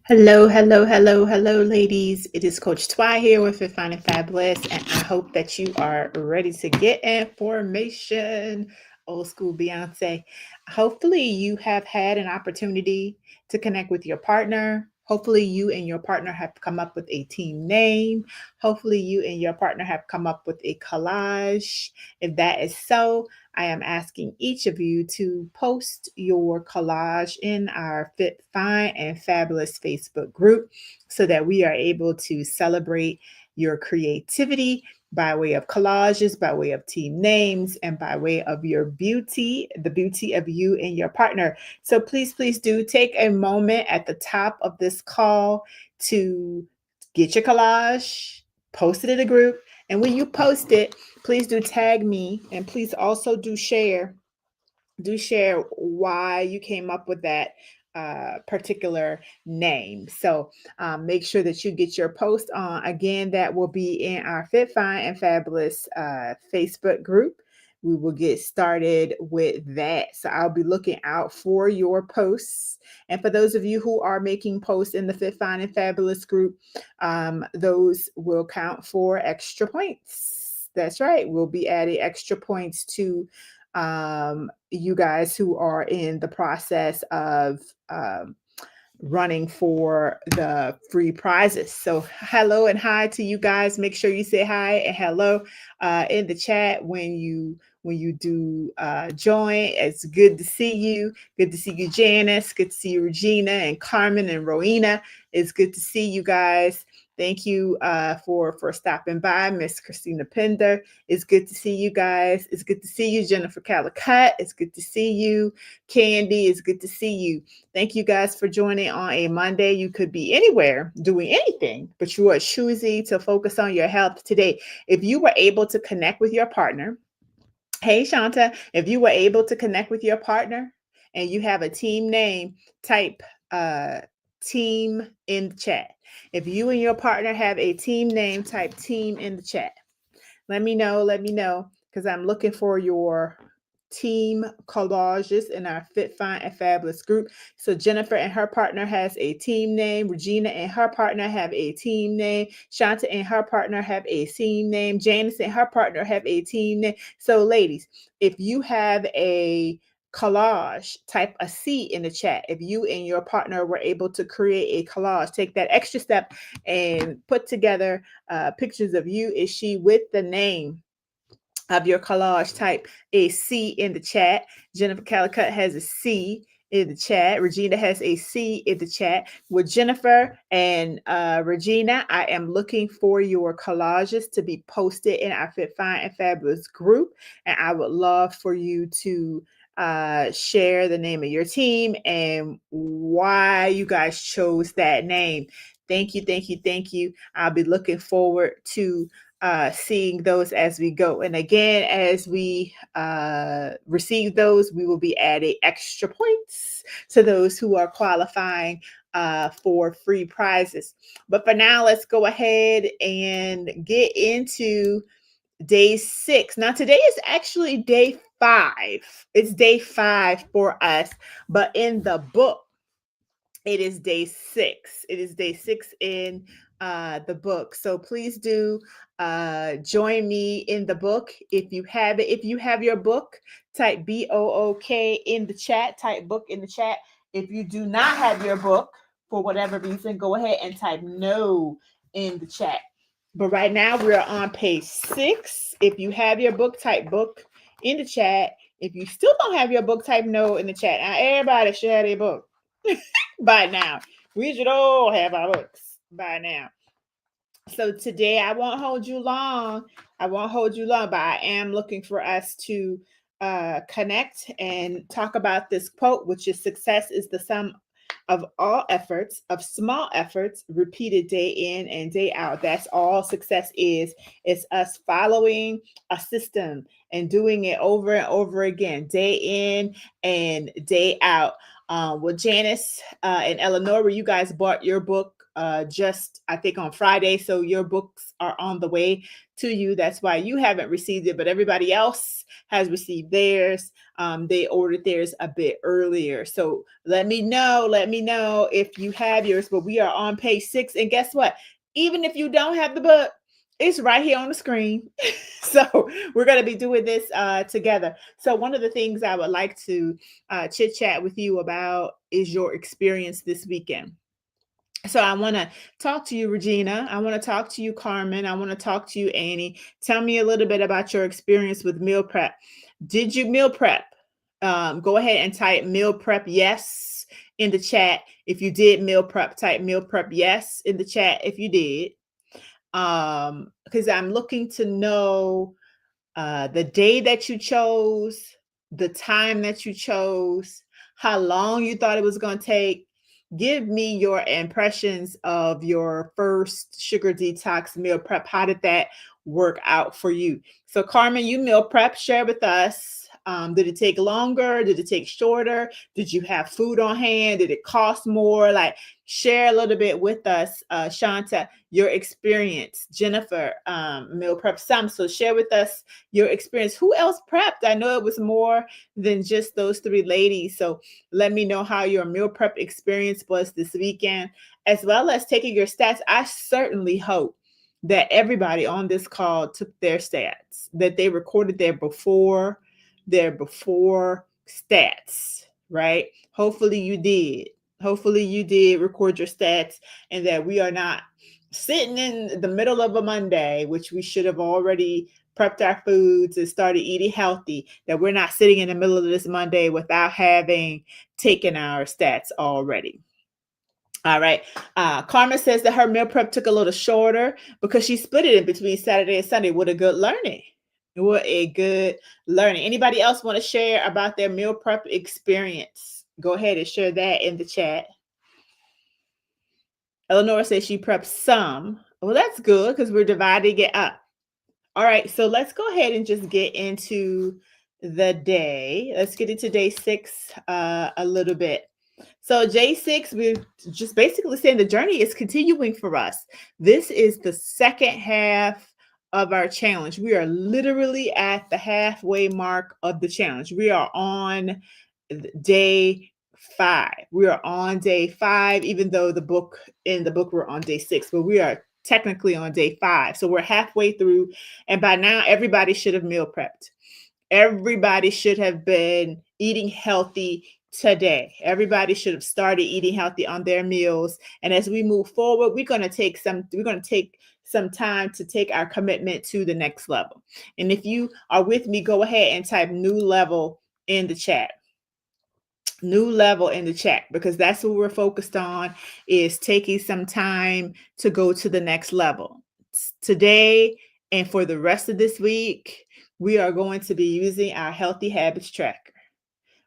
Hello, hello, hello, hello, ladies. It is Coach Twy here with Fit Fine and Fabulous, and I hope that you are ready to get information. Old school Beyonce. Hopefully, you have had an opportunity to connect with your partner. Hopefully, you and your partner have come up with a team name. Hopefully, you and your partner have come up with a collage. If that is so, I am asking each of you to post your collage in our Fit, Fine, and Fabulous Facebook group so that we are able to celebrate your creativity by way of collages, by way of team names, and by way of your beauty, the beauty of you and your partner. So please, please do take a moment at the top of this call to get your collage, post it in the group. And when you post it, please do tag me, and please also do share why you came up with that particular name. So make sure that you get your post on. Again, that will be in our Fit, Fine, and Fabulous Facebook group. We will get started with that. So I'll be looking out for your posts. And for those of you who are making posts in the Fit, Fine, and Fabulous group, those will count for extra points. That's right. We'll be adding extra points to you guys who are in the process of running for the free prizes. So hello and hi to you guys. Make sure you say hi and hello in the chat when you do join. It's good to see you. Good to see you, Janice. Good to see you, Regina and Carmen and Rowena. It's good to see you guys. Thank you for stopping by, Miss Christina Pender. It's good to see you guys. It's good to see you, Jennifer Calicut. It's good to see you, Candy. It's good to see you. Thank you guys for joining on a Monday. You could be anywhere doing anything, but you are choosing to focus on your health today. If you were able to connect with your partner, hey Shanta, if you were able to connect with your partner and you have a team name, type team in the chat. If you and your partner have a team name, type team in the chat. Let me know, because I'm looking for your team collages in our Fit, Fine, and Fabulous group. So Jennifer and her partner has a team name. Regina and her partner have a team name. Shanta and her partner have a team name. Janice and her partner have a team name. So ladies, if you have a collage, type a C in the chat. If you and your partner were able to create a collage, take that extra step and put together pictures of you and she with the name of your collage. Type a C in the chat. Jennifer Calicut has a C in the chat. Regina has a C in the chat. With Jennifer and Regina, I am looking for your collages to be posted in our Fit, Fine, and Fabulous group. And I would love for you to share the name of your team and why you guys chose that name. Thank you, thank you, thank you. I'll be looking forward to seeing those as we go. And again, as we receive those, we will be adding extra points to those who are qualifying for free prizes. But for now, let's go ahead and get into day 6. Now, today is actually day 5. It's day 5 for us, but in the book, it is day 6. It is day 6 in the book. So please do join me in the book if you have it. If you have your book, type BOOK in the chat. Type book in the chat. If you do not have your book for whatever reason, go ahead and type no in the chat. But right now we're on page 6. If you have your book, type book in the chat. If you still don't have your book, type no in the chat. Now everybody should have their book by now. We should all have our books by now. So today I won't hold you long. But I am looking for us to connect and talk about this quote, which is success is the sum of all efforts, of small efforts, repeated day in and day out. That's all success is. It's us following a system and doing it over and over again, day in and day out. Well, Janice and Eleanor, you guys bought your book just, I think, on Friday. So your books are on the way to you. That's why you haven't received it, but everybody else has received theirs. They ordered theirs a bit earlier. So let me know if you have yours. But we are on page 6. And guess what? Even if you don't have the book, it's right here on the screen. So we're going to be doing this together. So one of the things I would like to chit chat with you about is your experience this weekend. So I want to talk to you, Regina. I want to talk to you, Carmen. I want to talk to you, Annie. Tell me a little bit about your experience with meal prep. Did you meal prep? Go ahead and type meal prep yes in the chat. If you did meal prep, type meal prep yes in the chat if you did. Because I'm looking to know the day that you chose, the time that you chose, how long you thought it was going to take. Give me your impressions of your first sugar detox meal prep. How did that work out for you? So, Carmen, you meal prep. Share with us. Did it take longer? Did it take shorter? Did you have food on hand? Did it cost more? Like, share a little bit with us, Shanta, your experience. Jennifer, meal prep some. So share with us your experience. Who else prepped? I know it was more than just those 3 ladies. So let me know how your meal prep experience was this weekend, as well as taking your stats. I certainly hope that everybody on this call took their stats, that they recorded their before stats, right? Hopefully you did. Hopefully you did record your stats, and that we are not sitting in the middle of a Monday, which we should have already prepped our foods and started eating healthy, that we're not sitting in the middle of this Monday without having taken our stats already. All right. Karma says that her meal prep took a little shorter because she split it in between Saturday and Sunday. What a good learning. What a good learning. Anybody else want to share about their meal prep experience? Go ahead and share that in the chat. Eleanor says she prepped some. Well, that's good because we're dividing it up. All right, so let's go ahead and just get into the day. Let's get into day 6 a little bit. So day 6, we're just basically saying the journey is continuing for us. This is the second half of our challenge. We are literally at the halfway mark of the challenge. We are on day 5. We are on day 5, even though in the book we're on day 6, but we are technically on day 5. So we're halfway through, and by now everybody should have meal prepped. Everybody should have been eating healthy today. Everybody should have started eating healthy on their meals. And as we move forward, we're going to take some time to take our commitment to the next level. And if you are with me, go ahead and type new level in the chat. New level in the chat, because that's what we're focused on, is taking some time to go to the next level. Today and for the rest of this week, we are going to be using our healthy habits tracker.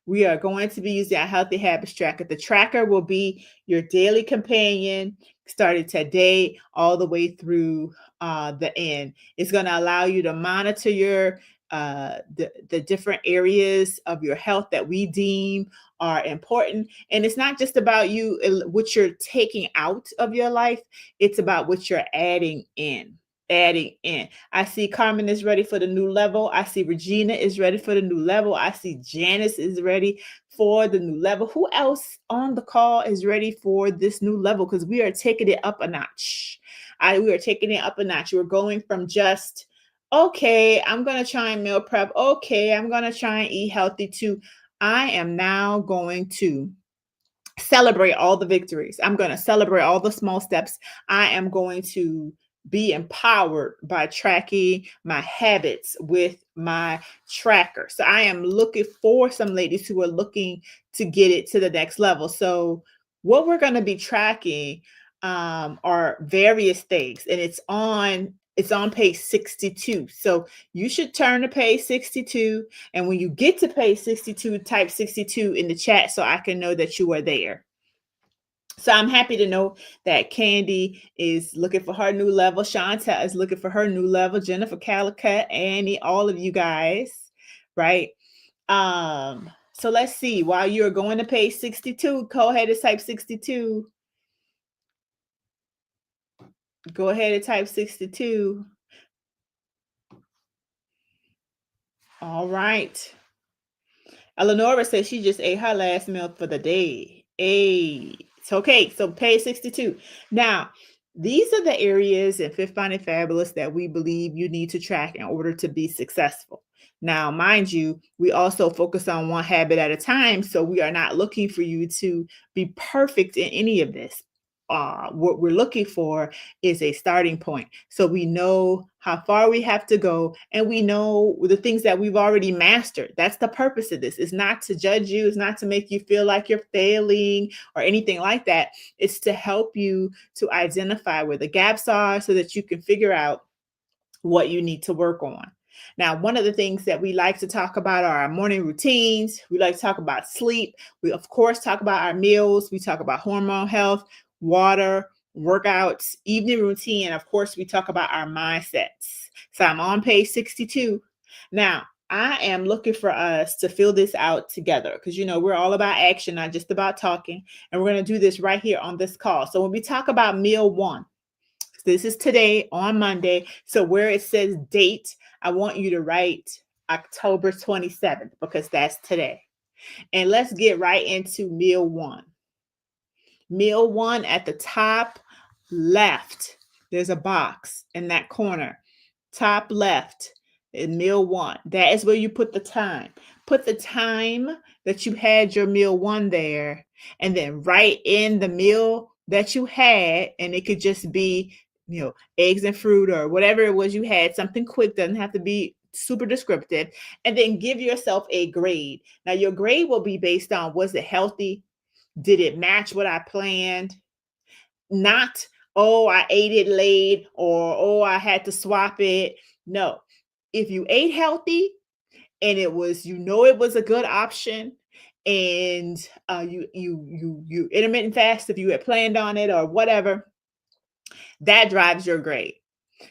We are going to be using our healthy habits tracker. The tracker will be your daily companion starting today all the way through the end. It's going to allow you to monitor your the different areas of your health that we deem are important. And it's not just about what you're taking out of your life. It's about what you're adding in. I see Carmen is ready for the new level. I see Regina is ready for the new level. I see Janice is ready for the new level. Who else on the call is ready for this new level? Because we are taking it up a notch. We are taking it up a notch. We're going from just, okay, I'm going to try and meal prep. Okay, I'm going to try and eat healthy too. I am now going to celebrate all the victories. I'm going to celebrate all the small steps. I am going to be empowered by tracking my habits with my tracker. So I am looking for some ladies who are looking to get it to the next level. So what we're going to be tracking are various things, and it's on page 62. So you should turn to page 62. And when you get to page 62, type 62 in the chat so I can know that you are there. So I'm happy to know that Candy is looking for her new level. Shanta is looking for her new level. Jennifer Calicut, Annie, all of you guys, right? So let's see. While you're going to page 62, go ahead and type 62. Go ahead and type 62. All right. Eleonora says she just ate her last meal for the day. Hey, it's okay. So page 62. Now, these are the areas in Fit Fine and Fabulous that we believe you need to track in order to be successful. Now, mind you, we also focus on one habit at a time. So we are not looking for you to be perfect in any of this. What we're looking for is a starting point. So we know how far we have to go and we know the things that we've already mastered. That's the purpose of this. It's not to judge you, it's not to make you feel like you're failing or anything like that. It's to help you to identify where the gaps are so that you can figure out what you need to work on. Now, one of the things that we like to talk about are our morning routines. We like to talk about sleep. We, of course, talk about our meals. We talk about hormone health, water, workouts, evening routine. And of course, we talk about our mindsets. So I'm on page 62. Now, I am looking for us to fill this out together because, we're all about action, not just about talking. And we're going to do this right here on this call. So when we talk about meal one, this is today on Monday. So where it says date, I want you to write October 27th because that's today. And let's get right into meal one. Meal one, at the top left, there's a box in that corner. Top left in meal one. That is where you put the time. Put the time that you had your meal one there, and then write in the meal that you had, and it could just be, eggs and fruit or whatever it was you had, something quick, doesn't have to be super descriptive, and then give yourself a grade. Now, your grade will be based on, was it healthy? Did it match what I planned? Not, oh, I ate it late, or, oh, I had to swap it. No. If you ate healthy and it was, it was a good option, and you intermittent fast if you had planned on it or whatever, that drives your grade.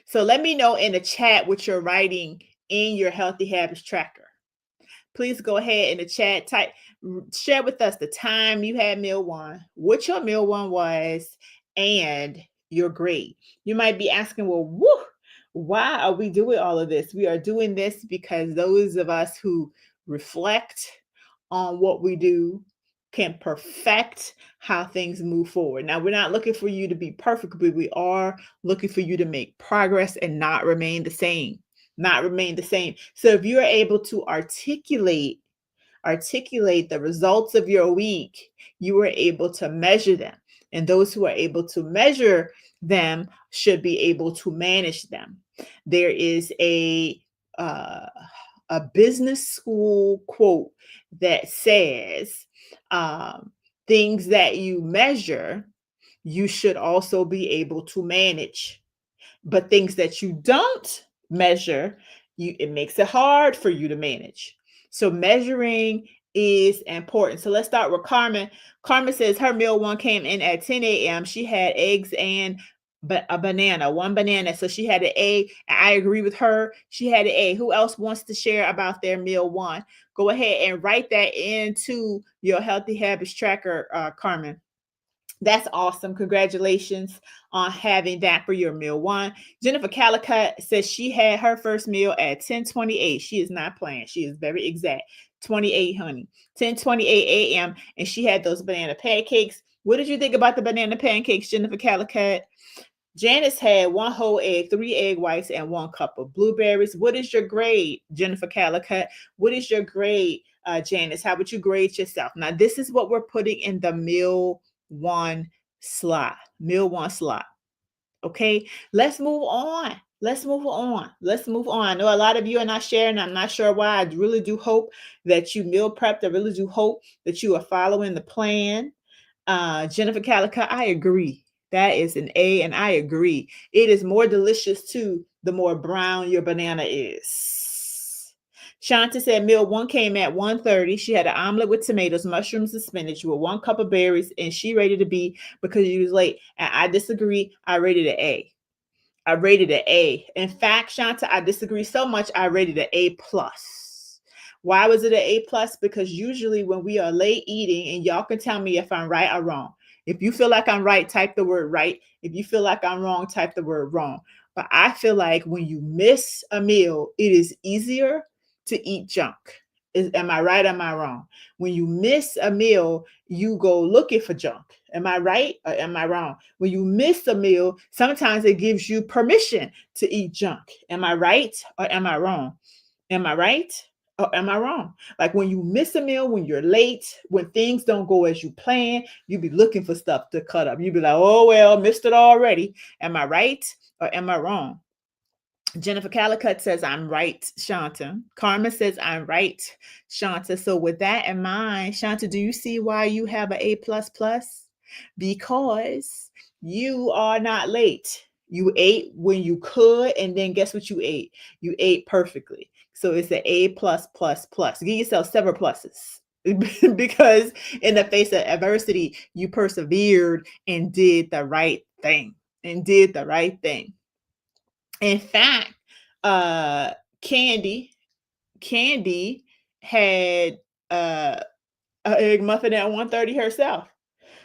So let me know in the chat what you're writing in your healthy habits tracker. Please go ahead in the chat, share with us the time you had meal one, what your meal one was, and your grade. You might be asking, well, why are we doing all of this? We are doing this because those of us who reflect on what we do can perfect how things move forward. Now, we're not looking for you to be perfect, but we are looking for you to make progress and not remain the same. So if you're able to articulate the results of your week, you are able to measure them. And those who are able to measure them should be able to manage them. There is a business school quote that says, things that you measure, you should also be able to manage. But things that you don't measure, it makes it hard for you to manage. So measuring is important. So let's start with Carmen. Carmen says her meal one came in at 10 a.m. She had eggs and one banana. So she had an A. I agree with her. She had an A. Who else wants to share about their meal one? Go ahead and write that into your healthy habits tracker, Carmen. That's awesome. Congratulations on having that for your meal one. Jennifer Calicut says she had her first meal at 10:28. She is not playing. She is very exact. 28, honey. 10:28 a.m. And she had those banana pancakes. What did you think about the banana pancakes, Jennifer Calicut? Janice had 1 whole egg, 3 egg whites, and 1 cup of blueberries. What is your grade, Jennifer Calicut? What is your grade, Janice? How would you grade yourself? Now, this is what we're putting in the meal one slot. Okay, let's move on. I know a lot of you are not sharing. I'm not sure why. I really do hope that you meal prepped. I really do hope that you are following the plan. Jennifer Calicut, I agree. That is an A, and I agree. It is more delicious too, the more brown your banana is. Shanta said meal one came at 1:30. She had an omelet with tomatoes, mushrooms, and spinach with 1 cup of berries, and she rated a B because she was late. And I disagree. I rated an A. In fact, Shanta, I disagree so much. I rated an A+. Why was it an A+? Because usually when we are late eating, and y'all can tell me if I'm right or wrong. If you feel like I'm right, type the word right. If you feel like I'm wrong, type the word wrong. But I feel like when you miss a meal, it is easier to eat junk. Am I right? Am I wrong? When you miss a meal, you go looking for junk. Am I right or am I wrong? When you miss a meal, sometimes it gives you permission to eat junk. Am I right or am I wrong? Am I right or am I wrong? Like when you miss a meal, when you're late, when things don't go as you plan, you be looking for stuff to cut up. You be like, oh, well, missed it already. Am I right or am I wrong? Jennifer Calicut says, I'm right, Shanta. Karma says, I'm right, Shanta. So with that in mind, Shanta, do you see why you have an A++? Because you are not late. You ate when you could, and then guess what you ate? You ate perfectly. So it's an A+++. Give yourself several pluses. Because in the face of adversity, you persevered and did the right thing. In fact, uh, Candy had an egg muffin at 1:30 herself.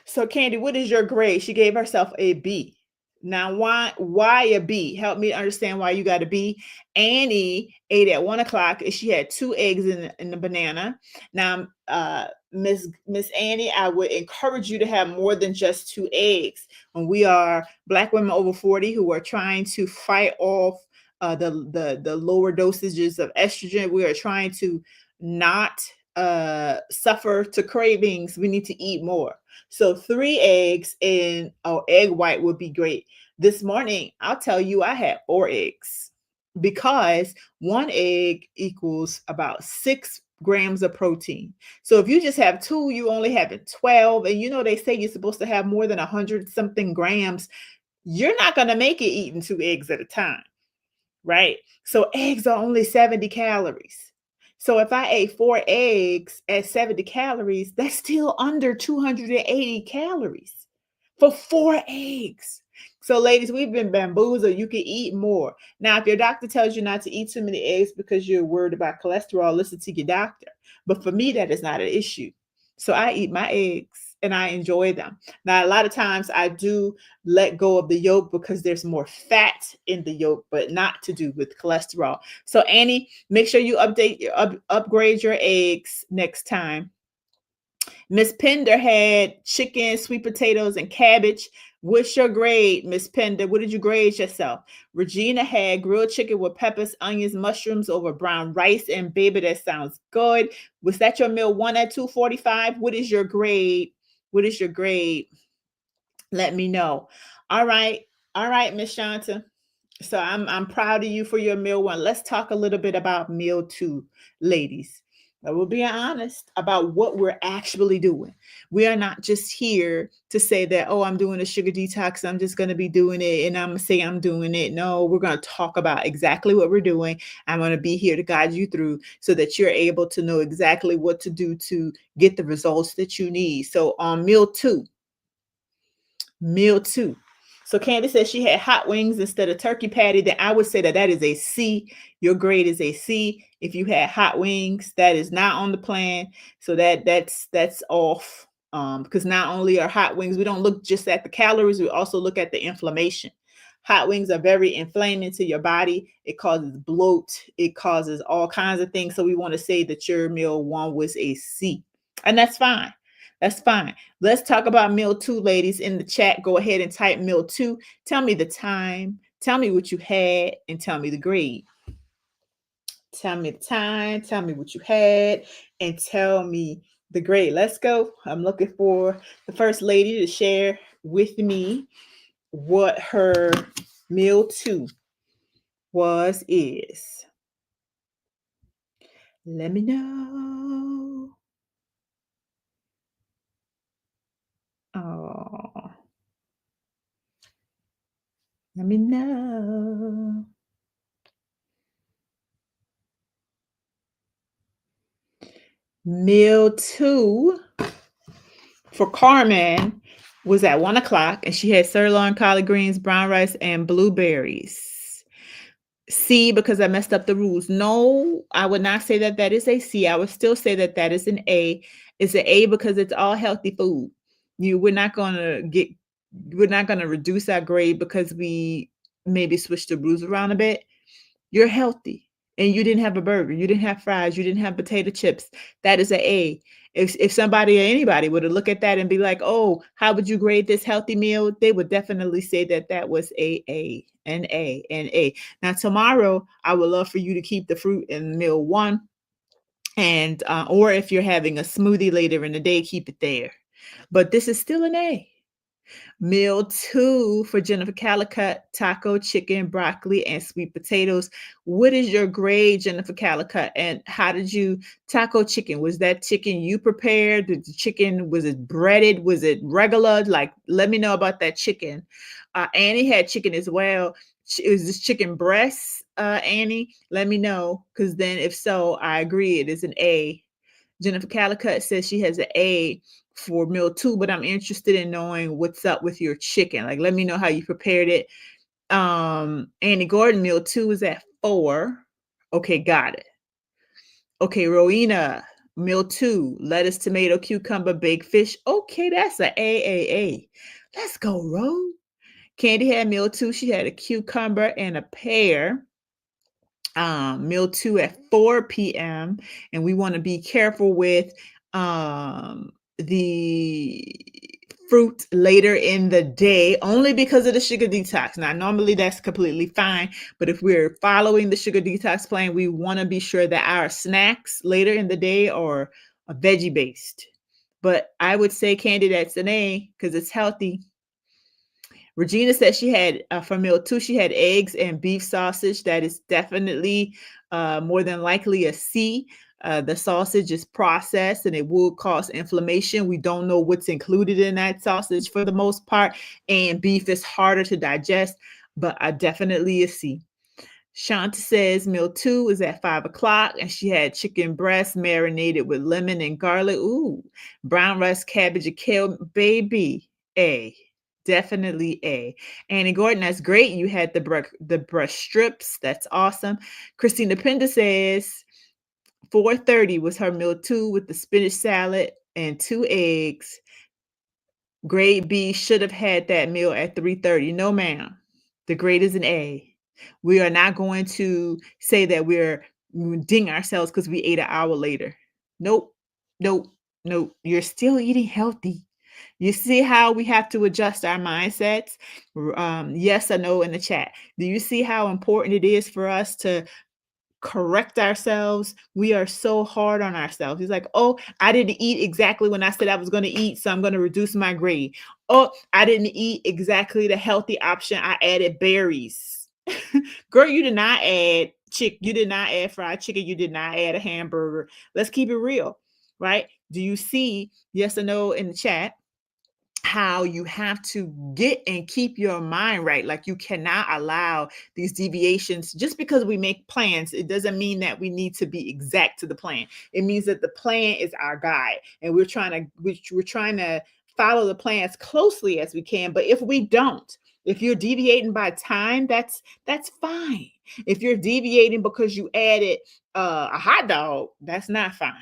So Candy, what is your grade? She gave herself a B. Now, why a B? Help me understand why you got a B. Annie ate at 1 o'clock and she had 2 eggs in the banana. Now, Miss Annie, I would encourage you to have more than just 2 eggs. When we are Black women over 40 who are trying to fight off the lower dosages of estrogen, we are trying to not suffer to cravings. We need to eat more. So 3 eggs and egg white would be great. This morning, I'll tell you, I had 4 eggs because 1 egg equals about 6 grams of protein. So if you just have 2, you only have 12. And you know, they say you're supposed to have more than 100 something grams. You're not going to make it eating 2 eggs at a time, right? So eggs are only 70 calories. So if I ate 4 eggs at 70 calories, that's still under 280 calories for 4 eggs. So ladies, we've been bamboozled. You can eat more. Now, if your doctor tells you not to eat too many eggs because you're worried about cholesterol, listen to your doctor. But for me, that is not an issue. So I eat my eggs and I enjoy them. Now, a lot of times I do let go of the yolk because there's more fat in the yolk, but not to do with cholesterol. So Annie, make sure you upgrade your eggs next time. Miss Pender had chicken, sweet potatoes, and cabbage. What's your grade, Miss Pender? What did you grade yourself? Regina had grilled chicken with peppers, onions, mushrooms over brown rice. And baby, that sounds good. Was that your meal 1 at 2:45? What is your grade? What is your grade? Let me know. All right, Miss Shanta. So I'm proud of you for your meal 1. Let's talk a little bit about meal 2, ladies. We're being honest about what we're actually doing. We are not just here to say that, oh, I'm doing a sugar detox. I'm just going to be doing it and I'm going to say I'm doing it. No, we're going to talk about exactly what we're doing. I'm going to be here to guide you through so that you're able to know exactly what to do to get the results that you need. So on meal 2. So Candy says she had hot wings instead of turkey patty. Then I would say that is a C. Your grade is a C. If you had hot wings, that is not on the plan. So that's off. Because not only are hot wings, we don't look just at the calories, we also look at the inflammation. Hot wings are very inflaming to your body. It causes bloat. It causes all kinds of things. So we want to say that your meal 1 was a C. And that's fine. That's fine. Let's talk about meal 2, ladies. In the chat, go ahead and type meal 2. Tell me the time. Tell me what you had and tell me the grade. Tell me the time. Tell me what you had and tell me the grade. Let's go. I'm looking for the first lady to share with me what her meal 2 is. Let me know. Oh, let me know. Meal 2 for Carmen was at 1 o'clock and she had sirloin, collard greens, brown rice, and blueberries. C, because I messed up the rules. No, I would not say that is a C. I would still say that is an A. It's an A because it's all healthy food. We're not going to reduce our grade because we maybe switch the rules around a bit. You're healthy. and you didn't have a burger, you didn't have fries, you didn't have potato chips, that is an A. If somebody or anybody were to look at that and be like, oh, how would you grade this healthy meal? They would definitely say that that was an A. Now, tomorrow, I would love for you to keep the fruit in meal one. And, or if you're having a smoothie later in the day, keep it there. But this is still an A. Meal two for Jennifer Calicut, taco, chicken, broccoli, and sweet potatoes. What is your grade, Jennifer Calicut? And how did you taco chicken? Was that chicken you prepared? Did the chicken, was it breaded? Was it regular? Like, let me know about that chicken. Annie had chicken as well. Is this chicken breast, Annie? Let me know, because then if so, I agree, it is an A. Jennifer Calicut says she has an A for meal two, but I'm interested in knowing what's up with your chicken. Like, let me know how you prepared it. Annie Gordon, meal two is at 4. Okay, got it. Okay, Rowena, meal two, lettuce, tomato, cucumber, baked fish. Okay, that's a A. Let's go, Ro. Candy had meal two. She had a cucumber and a pear. Meal two at 4 p.m. And we want to be careful with the fruit later in the day, only because of the sugar detox. Now, normally that's completely fine, but if we're following the sugar detox plan, we want to be sure that our snacks later in the day are veggie based. But I would say, Candy, that's an A because it's healthy. Regina said she had, for meal two, she had eggs and beef sausage. That is definitely more than likely a C. The sausage is processed and it will cause inflammation. We don't know what's included in that sausage for the most part. And beef is harder to digest, but definitely a C. Shanta says meal two is at 5 o'clock and she had chicken breast marinated with lemon and garlic. Ooh, brown rice, cabbage, and kale. Baby, A. Definitely A. Annie Gordon, that's great. You had the breast strips. That's awesome. Christina Pender says 4:30 was her meal two with the spinach salad and 2 eggs. Grade B, should have had that meal at 3:30. No, ma'am. The grade is an A. We are not going to say that we're ding ourselves because we ate an hour later. Nope. Nope. Nope. You're still eating healthy. You see how we have to adjust our mindsets? Yes or no in the chat. Do you see how important it is for us to correct ourselves? We are so hard on ourselves. It's like, oh, I didn't eat exactly when I said I was going to eat, so I'm going to reduce my grade. Oh, I didn't eat exactly the healthy option. I added berries. Girl, you did not add you did not add fried chicken. You did not add a hamburger. Let's keep it real, right? Do you see, yes or no in the chat, how you have to get and keep your mind right? Like, you cannot allow these deviations. Just because we make plans, it doesn't mean that we need to be exact to the plan. It means that the plan is our guide, and we're trying to follow the plan as closely as we can. But if we don't, if you're deviating by time, that's fine. If you're deviating because you added a hot dog, that's not fine.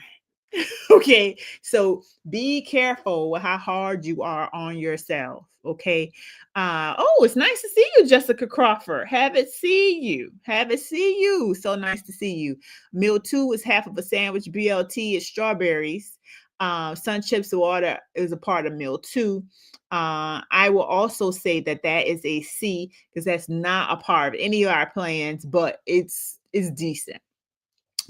Okay, so be careful with how hard you are on yourself. Okay. Oh, it's nice to see you, Jessica Crawford. Have it see you. So nice to see you. Meal two is half of a sandwich. BLT is strawberries. Sun chips water is a part of meal two. I will also say that is a C because that's not a part of any of our plans, but it's decent.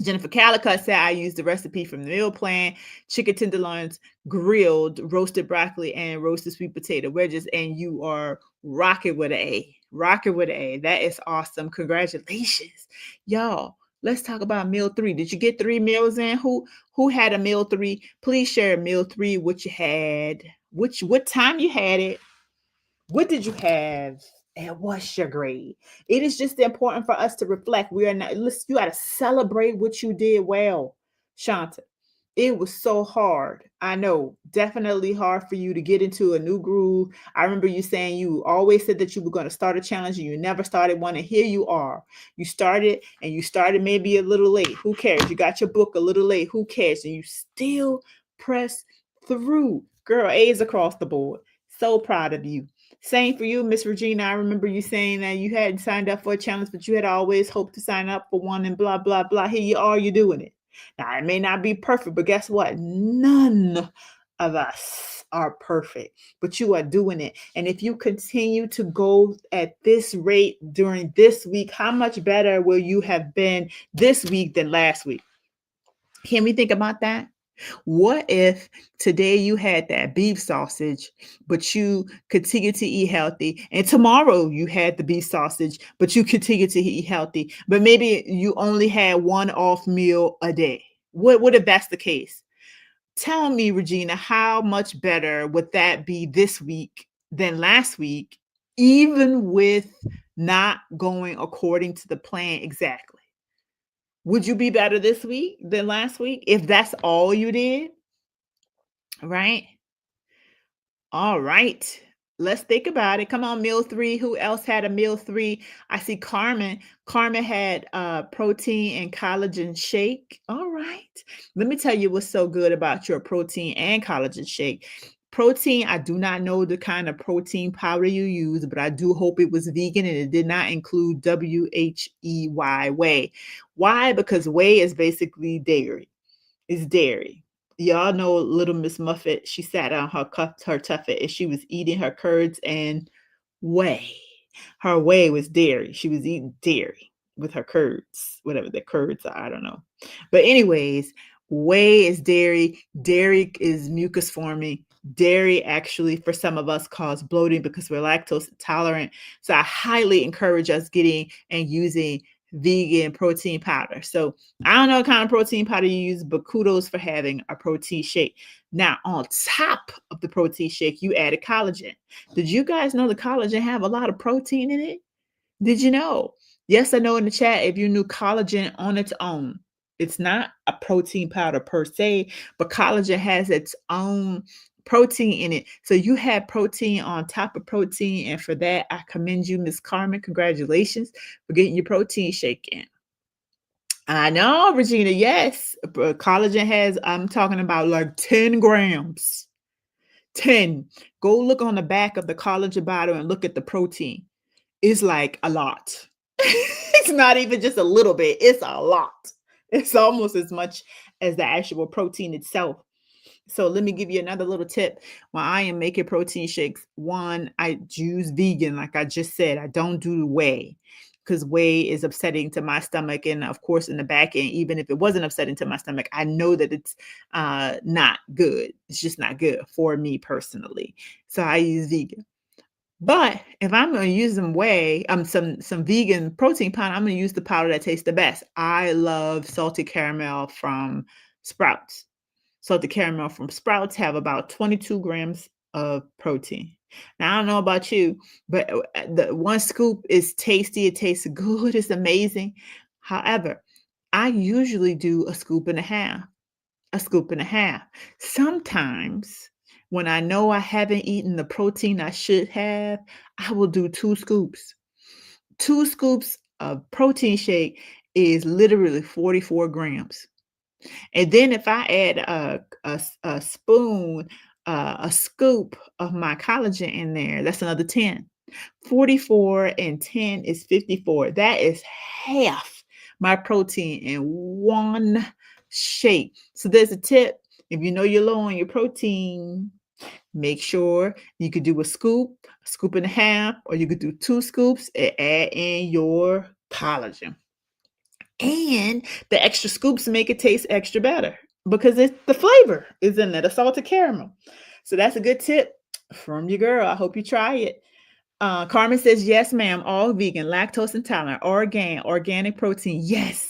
Jennifer Calicut said, I used the recipe from the meal plan: chicken tenderloins, grilled, roasted broccoli, and roasted sweet potato wedges. And you are rocking with an A. Rocking with an A. That is awesome. Congratulations. Y'all, let's talk about meal three. Did you get 3 meals in? Who had a meal three? Please share meal three, what you had, what time you had it, what did you have, and what's your grade? It is just important for us to reflect. We are not, listen, you got to celebrate what you did well, Shanta. It was so hard. I know, definitely hard for you to get into a new groove. I remember you saying you always said that you were going to start a challenge and you never started one. And here you are. You started maybe a little late. Who cares? You got your book a little late. Who cares? And you still press through. Girl, A's across the board. So proud of you. Same for you, Miss Regina. I remember you saying that you hadn't signed up for a challenge, but you had always hoped to sign up for one and blah, blah, blah. Here you are, you're doing it. Now, it may not be perfect, but guess what? None of us are perfect, but you are doing it. And if you continue to go at this rate during this week, how much better will you have been this week than last week? Can we think about that? What if today you had that beef sausage, but you continue to eat healthy, and tomorrow you had the beef sausage, but you continue to eat healthy, but maybe you only had one off meal a day? What if that's the case? Tell me, Regina, how much better would that be this week than last week, even with not going according to the plan exactly? Would you be better this week than last week if that's all you did? Right? All right. Let's think about it. Come on, meal three. Who else had a meal three? I see Carmen. Carmen had protein and collagen shake. All right. Let me tell you what's so good about your protein and collagen shake. Protein, I do not know the kind of protein powder you use, but I do hope it was vegan and it did not include WHEY, whey. Why? Because whey is basically dairy. It's dairy. Y'all know little Miss Muffet. She sat on her tuffet and she was eating her curds and whey. Her whey was dairy. She was eating dairy with her curds, whatever the curds are. I don't know. But anyways, whey is dairy. Dairy is mucus forming. Dairy actually, for some of us, cause bloating because we're lactose intolerant. So I highly encourage us getting and using vegan protein powder. So I don't know what kind of protein powder you use, but kudos for having a protein shake. Now, on top of the protein shake, you added collagen. Did you guys know the collagen have a lot of protein in it? Did you know? Yes, I know in the chat if you knew collagen on its own. It's not a protein powder per se, but collagen has its own protein in it. So you have protein on top of protein. And for that, I commend you, Miss Carmen. Congratulations for getting your protein shake in. I know, Regina. Yes. Collagen has, I'm talking about like 10 grams. 10. Go look on the back of the collagen bottle and look at the protein. It's like a lot. It's not even just a little bit, it's a lot. It's almost as much as the actual protein itself. So let me give you another little tip. When I am making protein shakes, one, I use vegan, like I just said. I don't do whey because whey is upsetting to my stomach. And of course, in the back end, even if it wasn't upsetting to my stomach, I know that it's not good. It's just not good for me personally. So I use vegan. But if I'm going to use some whey, some vegan protein powder, I'm going to use the powder that tastes the best. I love salted caramel from Sprouts. Salted caramel from Sprouts have about 22 grams of protein. Now, I don't know about you, but the one scoop is tasty. It tastes good. It's amazing. However, I usually do a scoop and a half. A scoop and a half. Sometimes when I know I haven't eaten the protein I should have, I will do 2 scoops. 2 scoops of protein shake is literally 44 grams. And then if I add a spoon, a scoop of my collagen in there, that's another 10. 44 and 10 is 54. That is half my protein in one shake. So there's a tip. If you know you're low on your protein, make sure you could do a scoop and a half, or you could do 2 scoops and add in your collagen. And the extra scoops make it taste extra better because it's the flavor is in there, the salted caramel. So that's a good tip from your girl. I hope you try it. Carmen says, yes, ma'am, all vegan, lactose intolerant, organic protein. Yes,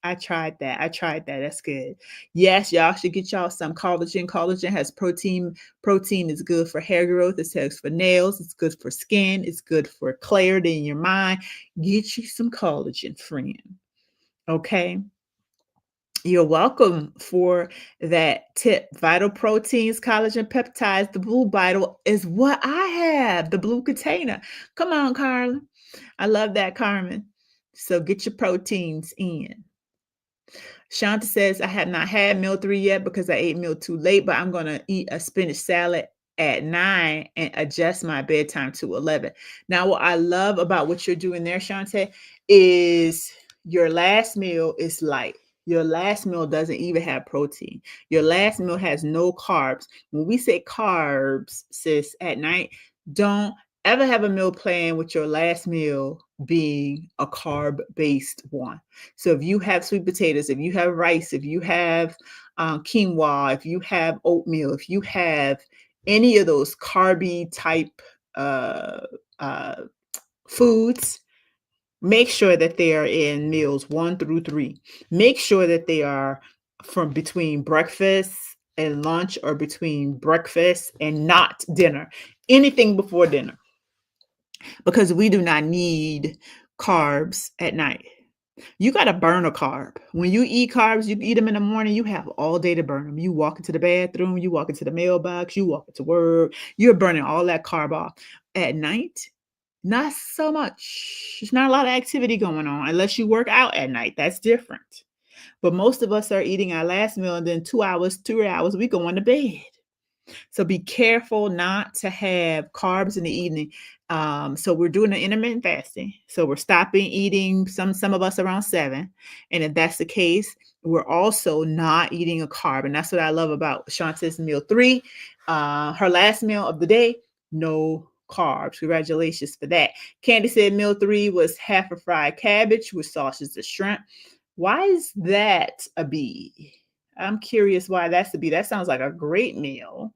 I tried that. That's good. Yes, y'all should get y'all some collagen. Collagen has protein. Protein is good for hair growth. It's good for nails. It's good for skin. It's good for clarity in your mind. Get you some collagen, friend. Okay. You're welcome for that tip. Vital proteins, collagen, peptides, the blue vital is what I have, the blue container. Come on, Carla. I love that, Carmen. So get your proteins in. Shanta says, I have not had meal 3 yet because I ate meal 2 late, but I'm going to eat a spinach salad at 9 and adjust my bedtime to 11. Now, what I love about what you're doing there, Shante, is your last meal is light. Your last meal doesn't even have protein. Your last meal has no carbs. When we say carbs, sis, at night, don't ever have a meal plan with your last meal being a carb-based one. So if you have sweet potatoes, if you have rice, if you have quinoa, if you have oatmeal, if you have any of those carby type uh, uh, foods, make sure that they are in meals 1 through 3. Make sure that they are from between breakfast and lunch or between breakfast and not dinner. Anything before dinner, because we do not need carbs at night. You got to burn a carb. When you eat carbs, you eat them in the morning, you have all day to burn them. You walk into the bathroom, you walk into the mailbox, you walk into work, you're burning all that carb off. At night, not so much. There's not a lot of activity going on unless you work out at night. That's different. But most of us are eating our last meal and then 2 hours, 3 hours, we go to bed. So be careful not to have carbs in the evening. So we're doing an intermittent fasting. So we're stopping eating some of us around 7. And if that's the case, we're also not eating a carb. And that's what I love about Shanta's meal 3. Her last meal of the day, no carbs. Congratulations for that. Candy said meal 3 was half a fried cabbage with sausage and shrimp. Why is that a B? I'm curious why that's a B. That sounds like a great meal.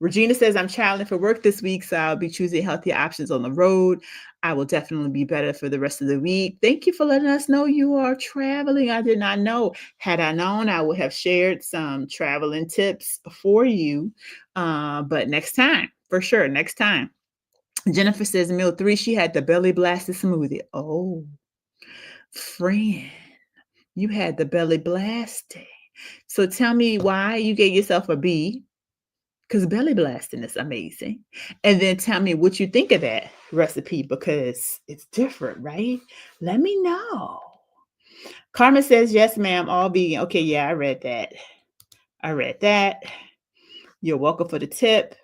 Regina says, I'm traveling for work this week, so I'll be choosing healthy options on the road. I will definitely be better for the rest of the week. Thank you for letting us know you are traveling. I did not know. Had I known, I would have shared some traveling tips for you. But next time, for sure, next time. Jennifer says, meal 3, she had the belly blasted smoothie. Oh, friend, you had the belly blasted. So tell me why you gave yourself a B. Because belly blasting is amazing. And then tell me what you think of that recipe, because it's different, right? Let me know. Carmen says, yes, ma'am, all vegan. Okay, yeah, I read that. You're welcome for the tip.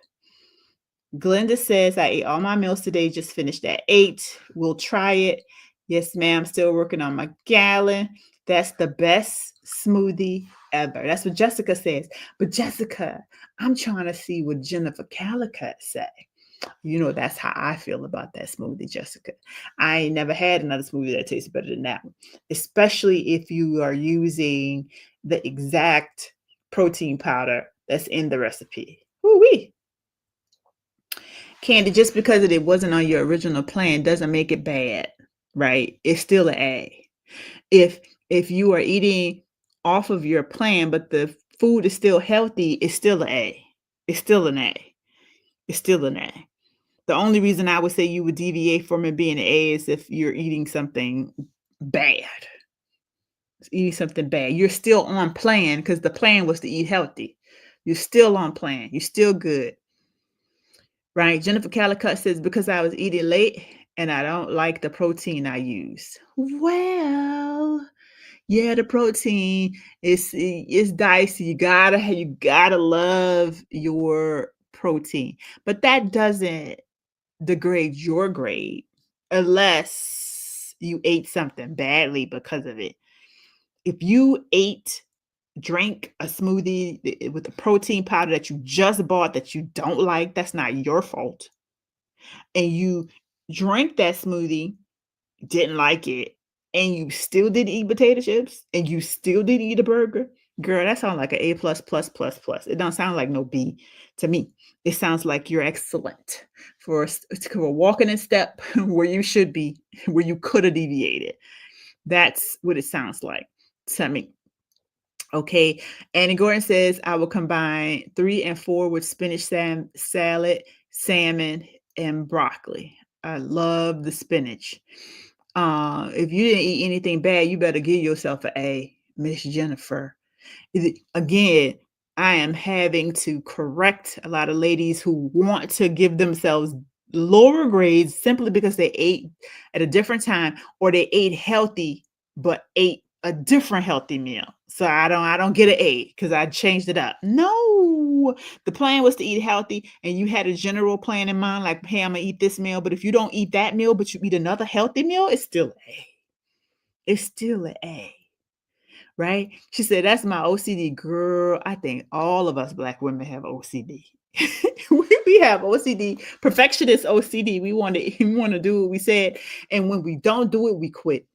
Glenda says, I ate all my meals today, just finished at 8. We'll try it. Yes, ma'am, still working on my gallon. That's the best smoothie ever. That's what Jessica says. But Jessica, I'm trying to see what Jennifer Calicut say. You know, that's how I feel about that smoothie, Jessica. I ain't never had another smoothie that tastes better than that one, especially if you are using the exact protein powder that's in the recipe. Woo-wee. Candy, just because it wasn't on your original plan doesn't make it bad, right? It's still an A. If you are eating off of your plan, but the food is still healthy, it's still an A. It's still an A. It's still an A. The only reason I would say you would deviate from it being an A is if you're eating something bad. Eating something bad. You're still on plan because the plan was to eat healthy. You're still on plan. You're still good. Right? Jennifer Calicut says, because I was eating late and I don't like the protein I use. Well, yeah, the protein is dicey. You gotta love your protein, but that doesn't degrade your grade unless you ate something badly because of it. If you drank a smoothie with a protein powder that you just bought that you don't like, that's not your fault. And you drank that smoothie, didn't like it, and you still didn't eat potato chips, and you still didn't eat a burger, girl, that sounds like an A plus plus plus plus. It don't sound like no B to me. It sounds like you're excellent for walking in step where you should be, where you could have deviated. That's what it sounds like to me. Okay. Annie Gordon says, I will combine 3 and 4 with spinach salad, salmon, and broccoli. I love the spinach. If you didn't eat anything bad, you better give yourself an A, Miss Jennifer. Again, I am having to correct a lot of ladies who want to give themselves lower grades simply because they ate at a different time or they ate healthy but ate a different healthy meal. So I don't get an A because I changed it up. No, the plan was to eat healthy and you had a general plan in mind, like, hey, I'm gonna eat this meal, but if you don't eat that meal, but you eat another healthy meal, it's still an A. It's still an A, right? She said, that's my OCD. Girl, I think all of us Black women have OCD. We have OCD, perfectionist OCD. We want to do what we said. And when we don't do it, we quit.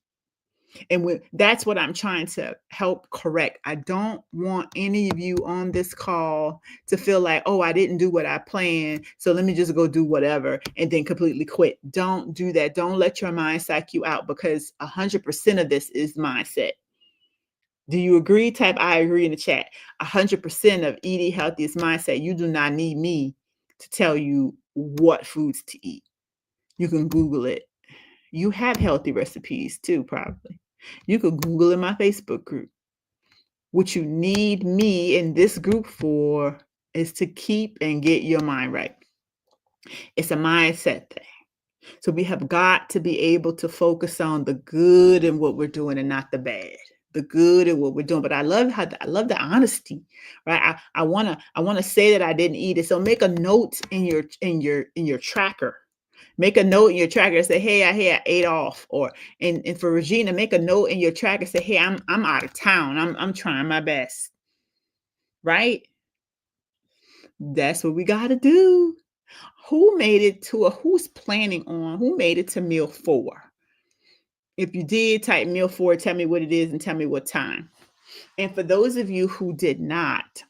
And that's what I'm trying to help correct. I don't want any of you on this call to feel like, oh, I didn't do what I planned, so let me just go do whatever and then completely quit. Don't do that. Don't let your mind psych you out, because 100% of this is mindset. Do you agree? Type I agree in the chat. 100% of eating healthy is mindset. You do not need me to tell you what foods to eat. You can Google it. You have healthy recipes too, probably. You could Google in my Facebook group. What you need me in this group for is to keep and get your mind right. It's a mindset thing. So we have got to be able to focus on the good in what we're doing and not the bad. The good in what we're doing. But I love the honesty, right? I wanna say that I didn't eat it. So make a note in your tracker. Make a note in your tracker and say, hey, I ate off. Or and for Regina, make a note in your tracker and say, hey, I'm out of town. I'm trying my best. Right? That's what we gotta do. Who made it to who's planning on, who made it to meal 4? If you did, type meal 4, tell me what it is and tell me what time. And for those of you who did not,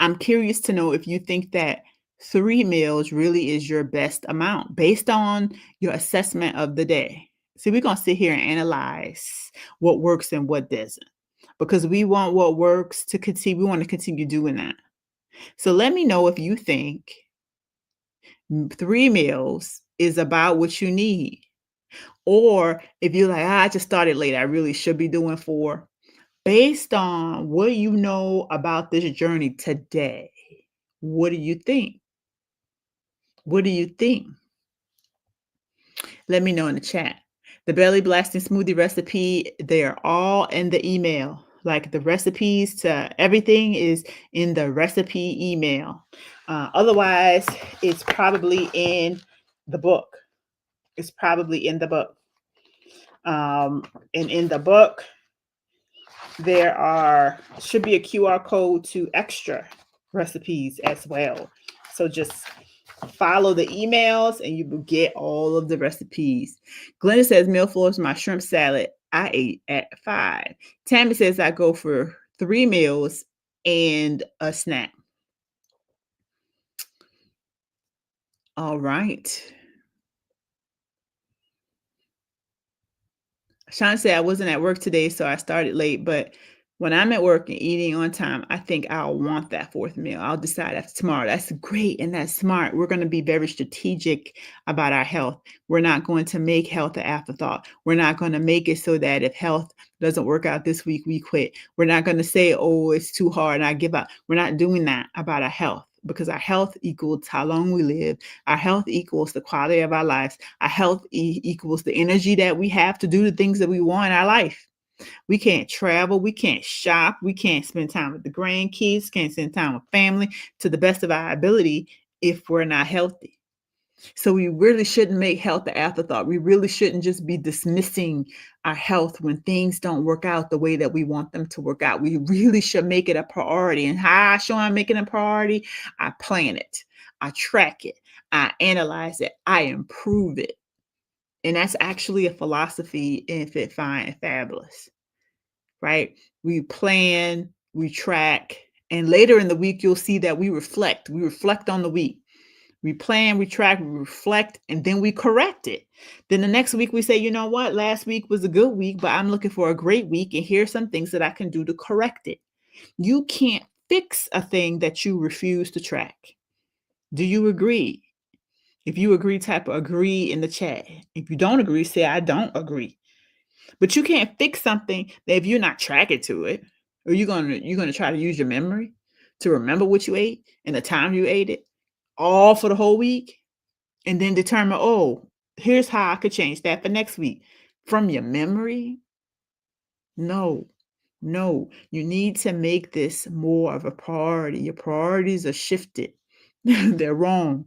I'm curious to know if you think that 3 meals really is your best amount based on your assessment of the day. See, we're going to sit here and analyze what works and what doesn't, because we want what works to continue. We want to continue doing that. So let me know if you think 3 meals is about what you need. Or if you're like, I just started late, I really should be doing 4. Based on what you know about this journey today, what do you think? What do you think? Let me know in the chat. The belly blasting smoothie recipe, they're all in the email. Like the recipes to everything is in the recipe email. Otherwise, it's probably in the book. It's probably in the book. And in the book, there should be a QR code to extra recipes as well. So just follow the emails and you will get all of the recipes. Glenda says, meal 4 is my shrimp salad I ate at 5. Tammy says, I go for 3 meals and a snack. All right. Sean said, I wasn't at work today, so I started late, but when I'm at work and eating on time, I think I'll want that 4th meal. I'll decide after tomorrow. That's great and that's smart. We're going to be very strategic about our health. We're not going to make health an afterthought. We're not going to make it so that if health doesn't work out this week, we quit. We're not going to say, oh, it's too hard and I give up. We're not doing that about our health, because our health equals how long we live. Our health equals the quality of our lives. Our health equals the energy that we have to do the things that we want in our life. We can't travel. We can't shop. We can't spend time with the grandkids. Can't spend time with family to the best of our ability if we're not healthy. So we really shouldn't make health an afterthought. We really shouldn't just be dismissing our health when things don't work out the way that we want them to work out. We really should make it a priority. And how I show I'm making it a priority, I plan it, I track it, I analyze it, I improve it. And that's actually a philosophy in Fit, Fine, and Fabulous, right? We plan, we track, and later in the week, you'll see that we reflect. We reflect on the week. We plan, we track, we reflect, and then we correct it. Then the next week we say, you know what? Last week was a good week, but I'm looking for a great week, and here's some things that I can do to correct it. You can't fix a thing that you refuse to track. Do you agree? If you agree, type agree in the chat. If you don't agree, say I don't agree. But you can't fix something that if you're not tracking to it, or you're gonna try to use your memory to remember what you ate and the time you ate it, all for the whole week, and then determine, oh, here's how I could change that for next week from your memory. No, No, you need to make this more of a priority. Your priorities are shifted. They're wrong,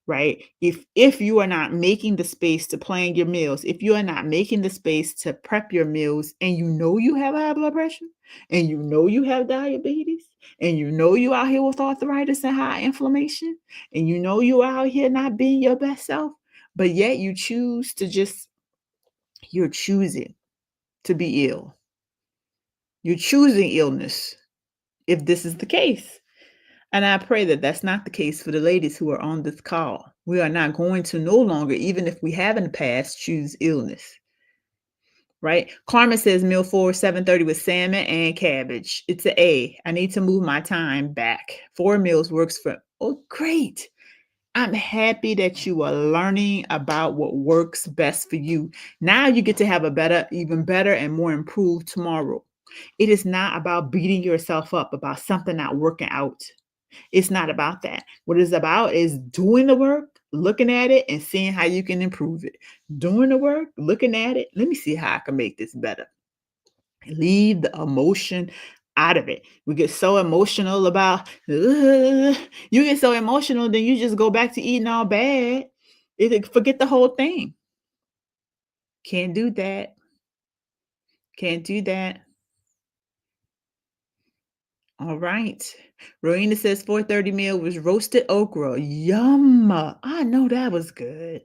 right? If you are not making the space to plan your meals, if you are not making the space to prep your meals, and you know you have high blood pressure, and you know you have diabetes, and you know you out here with arthritis and high inflammation, and you know you out here not being your best self, but yet you choose to just you're choosing to be ill. You're choosing illness if this is the case. And I pray that that's not the case for the ladies who are on this call. We are not going to no longer, even if we have in the past, choose illness, right? Carmen says meal 4, 7:30 with salmon and cabbage. It's an A. I need to move my time back. 4 meals works for, oh, great. I'm happy that you are learning about what works best for you. Now you get to have a better, even better and more improved tomorrow. It is not about beating yourself up about something not working out. It's not about that. What it's about is doing the work, looking at it, and seeing how you can improve it. Doing the work, looking at it. Let me see how I can make this better. Leave the emotion out of it. We get so emotional about, you get so emotional, then you just go back to eating all bad. Forget the whole thing. Can't do that. Can't do that. All right. Rowena says 4:30 meal was roasted okra. Yum. I know that was good.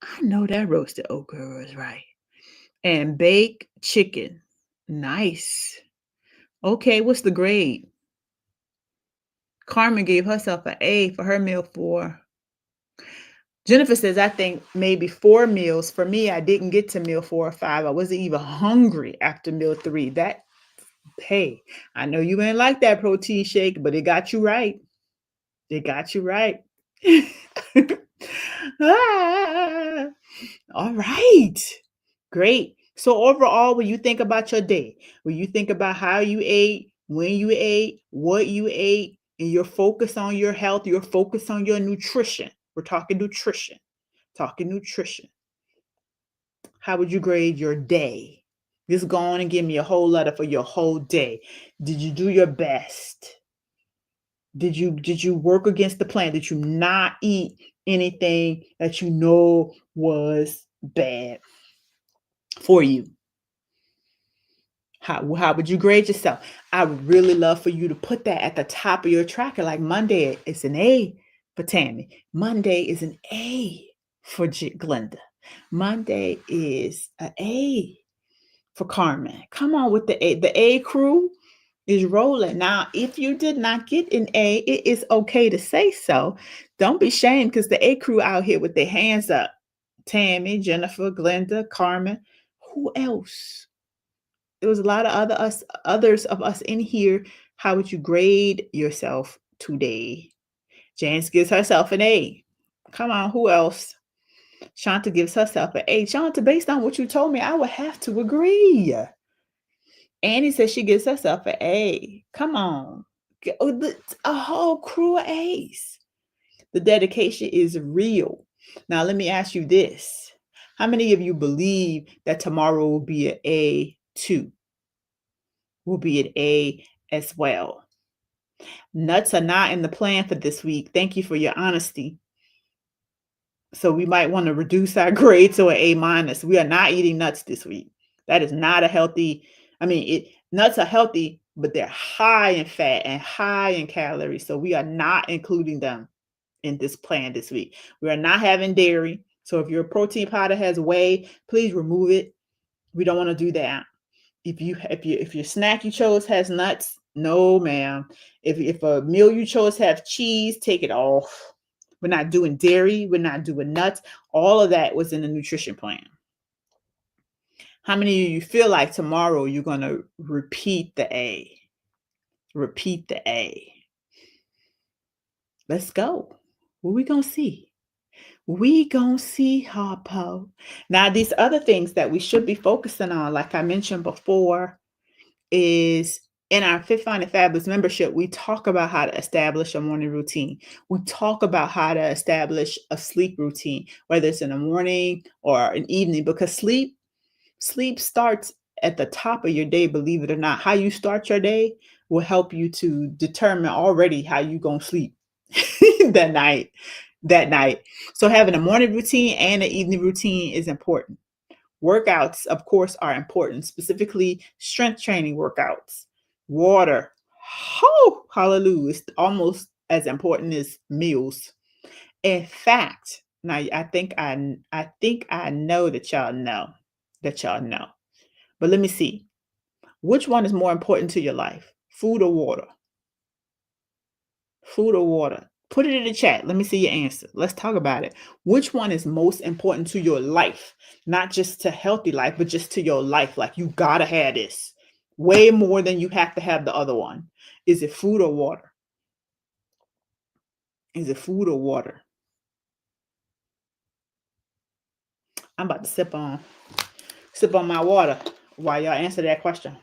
I know that roasted okra was right. And baked chicken. Nice. Okay, what's the grade? Carmen gave herself an A for her meal 4. Jennifer says, I think maybe 4 meals. For me, I didn't get to meal 4 or 5. I wasn't even hungry after meal 3. Hey, I know you ain't like that protein shake, but it got you right. It got you right. Ah, all right. Great. So overall, when you think about your day, when you think about how you ate, when you ate, what you ate, and you're focused on your health, you're focused on your nutrition. We're talking nutrition. Talking nutrition. How would you grade your day? Just go on and give me a whole letter for your whole day. Did you do your best? Did you work against the plan? Did you not eat anything that you know was bad for you? How would you grade yourself? I would really love for you to put that at the top of your tracker. Like Monday, it's an A for Tammy. Monday is an A for Glenda. Monday is an A for Carmen. Come on with the A. The A crew is rolling. Now, if you did not get an A, it is okay to say so. Don't be shamed because the A crew out here with their hands up. Tammy, Jennifer, Glenda, Carmen. Who else? There was a lot of others of us in here. How would you grade yourself today? Janice gives herself an A. Come on, who else? Shanta gives herself an A. Shanta, based on what you told me, I would have to agree. Annie says she gives herself an A. Come on. A whole crew of A's. The dedication is real. Now, let me ask you this. How many of you believe that tomorrow will be an A too? Will be an A as well? Nuts are not in the plan for this week. Thank you for your honesty. So we might want to reduce our grade to an A minus. We are not eating nuts this week. That is not a healthy. Nuts are healthy, but they're high in fat and high in calories. So we are not including them in this plan this week. We are not having dairy. So if your protein powder has whey, please remove it. We don't want to do that. If your snack you chose has nuts, no ma'am. If a meal you chose have cheese, take it off. We're not doing dairy. We're not doing nuts. All of that was in the nutrition plan. How many of you feel like tomorrow you're going to repeat the A? Repeat the A. Let's go. What we going to see? We going to see, Harpo. Now, these other things that we should be focusing on, like I mentioned before, is in our Fit Fine and Fabulous membership, we talk about how to establish a morning routine. We talk about how to establish a sleep routine, whether it's in the morning or an evening, because sleep starts at the top of your day, believe it or not. How you start your day will help you to determine already how you gonna sleep that night. That night. So having a morning routine and an evening routine is important. Workouts, of course, are important, specifically strength training workouts. Water. Oh, hallelujah. It's almost as important as meals. In fact, now I think I know that y'all know. But let me see. Which one is more important to your life? Food or water? Food or water? Put it in the chat. Let me see your answer. Let's talk about it. Which one is most important to your life? Not just to healthy life, but just to your life. Like you gotta have this. Way more than you have to have the other one. Is it food or water? Is it food or water? I'm about to sip on my water while y'all answer that question.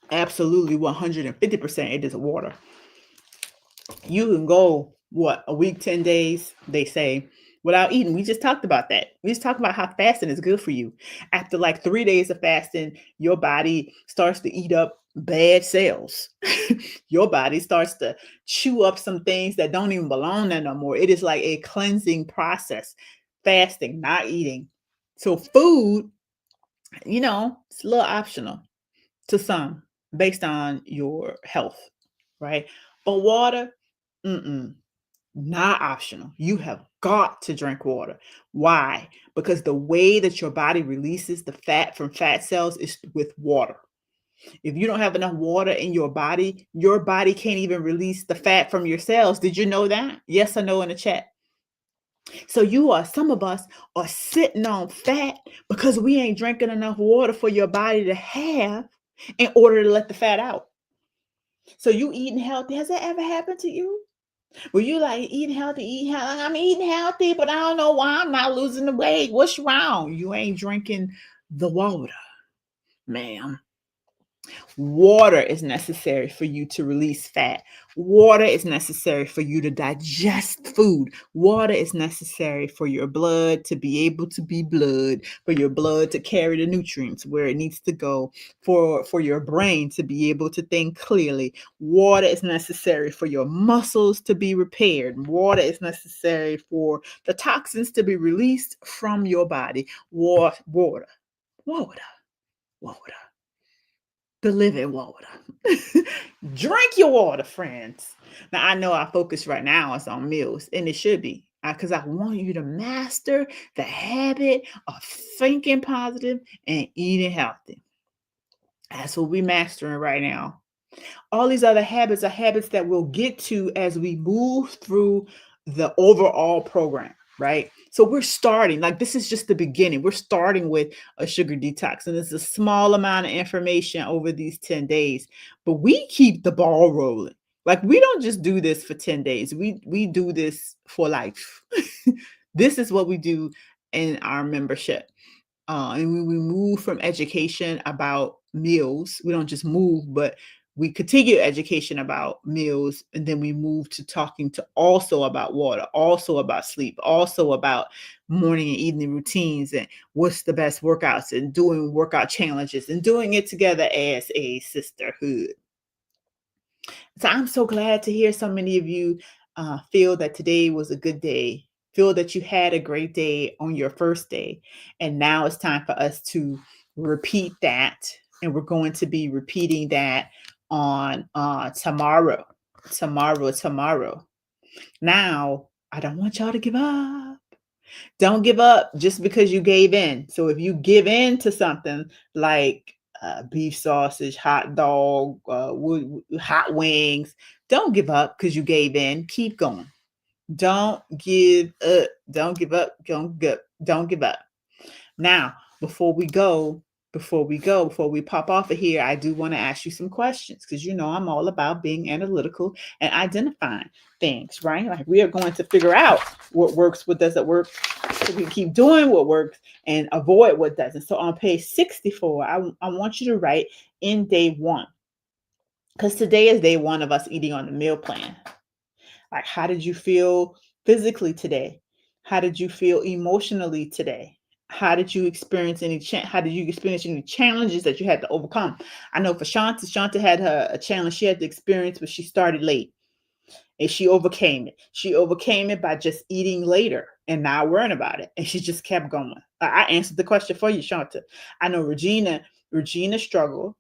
Absolutely 150% it is water. You can go a week, 10 days, they say, without eating. We just talked about that. We just talked about how fasting is good for you. After like 3 days of fasting, your body starts to eat up bad cells. Your body starts to chew up some things that don't even belong there no more. It is like a cleansing process. Fasting, not eating. So food, it's a little optional to some based on your health, right? But water, mm-mm, not optional. You have got to drink water. Why? Because the way that your body releases the fat from fat cells is with water. If you don't have enough water in your body can't even release the fat from your cells. Did you know that? Yes or no in the chat. So some of us are sitting on fat because we ain't drinking enough water for your body to have in order to let the fat out. So you eating healthy. Has that ever happened to you? Well, you like eating healthy. I'm eating healthy, but I don't know why I'm not losing the weight. What's wrong? You ain't drinking the water, ma'am. Water is necessary for you to release fat. Water is necessary for you to digest food. Water is necessary for your blood to be able to be blood, for your blood to carry the nutrients where it needs to go, for your brain to be able to think clearly. Water is necessary for your muscles to be repaired. Water is necessary for the toxins to be released from your body. Water, water, water, water. The living water. Drink your water, friends. Now, I know our focus right now is on meals, and it should be because I want you to master the habit of thinking positive and eating healthy. That's what we're mastering right now. All these other habits are habits that we'll get to as we move through the overall program, right? So we're starting, like this is just the beginning. We're starting with a sugar detox, and it's a small amount of information over these 10 days, but we keep the ball rolling. Like we don't just do this for 10 days. We do this for life. This is what we do in our membership. And we move from education about meals. We don't just move, but we continue education about meals, and then we move to talking to also about water, also about sleep, also about morning and evening routines, and what's the best workouts, and doing workout challenges, and doing it together as a sisterhood. So I'm so glad to hear so many of you feel that today was a good day, feel that you had a great day on your first day. And now it's time for us to repeat that. And we're going to be repeating that on tomorrow. Tomorrow. Now, I don't want y'all to give up. Don't give up just because you gave in. So if you give in to something like beef sausage, hot dog, hot wings, don't give up because you gave in. Keep going. Don't give up. Don't give up. Don't give up. Now, before we pop off of here, I do want to ask you some questions because I'm all about being analytical and identifying things, right? Like we are going to figure out what works, what doesn't work, so we can keep doing what works and avoid what doesn't. So on page 64, I want you to write in day one, because today is day one of us eating on the meal plan. Like, how did you feel physically today? How did you feel emotionally today? How did you experience any challenges that you had to overcome? I know for Shanta had a challenge she had to experience, but she started late and she overcame it. She overcame it by just eating later and not worrying about it. And she just kept going. I answered the question for you, Shanta. I know Regina struggled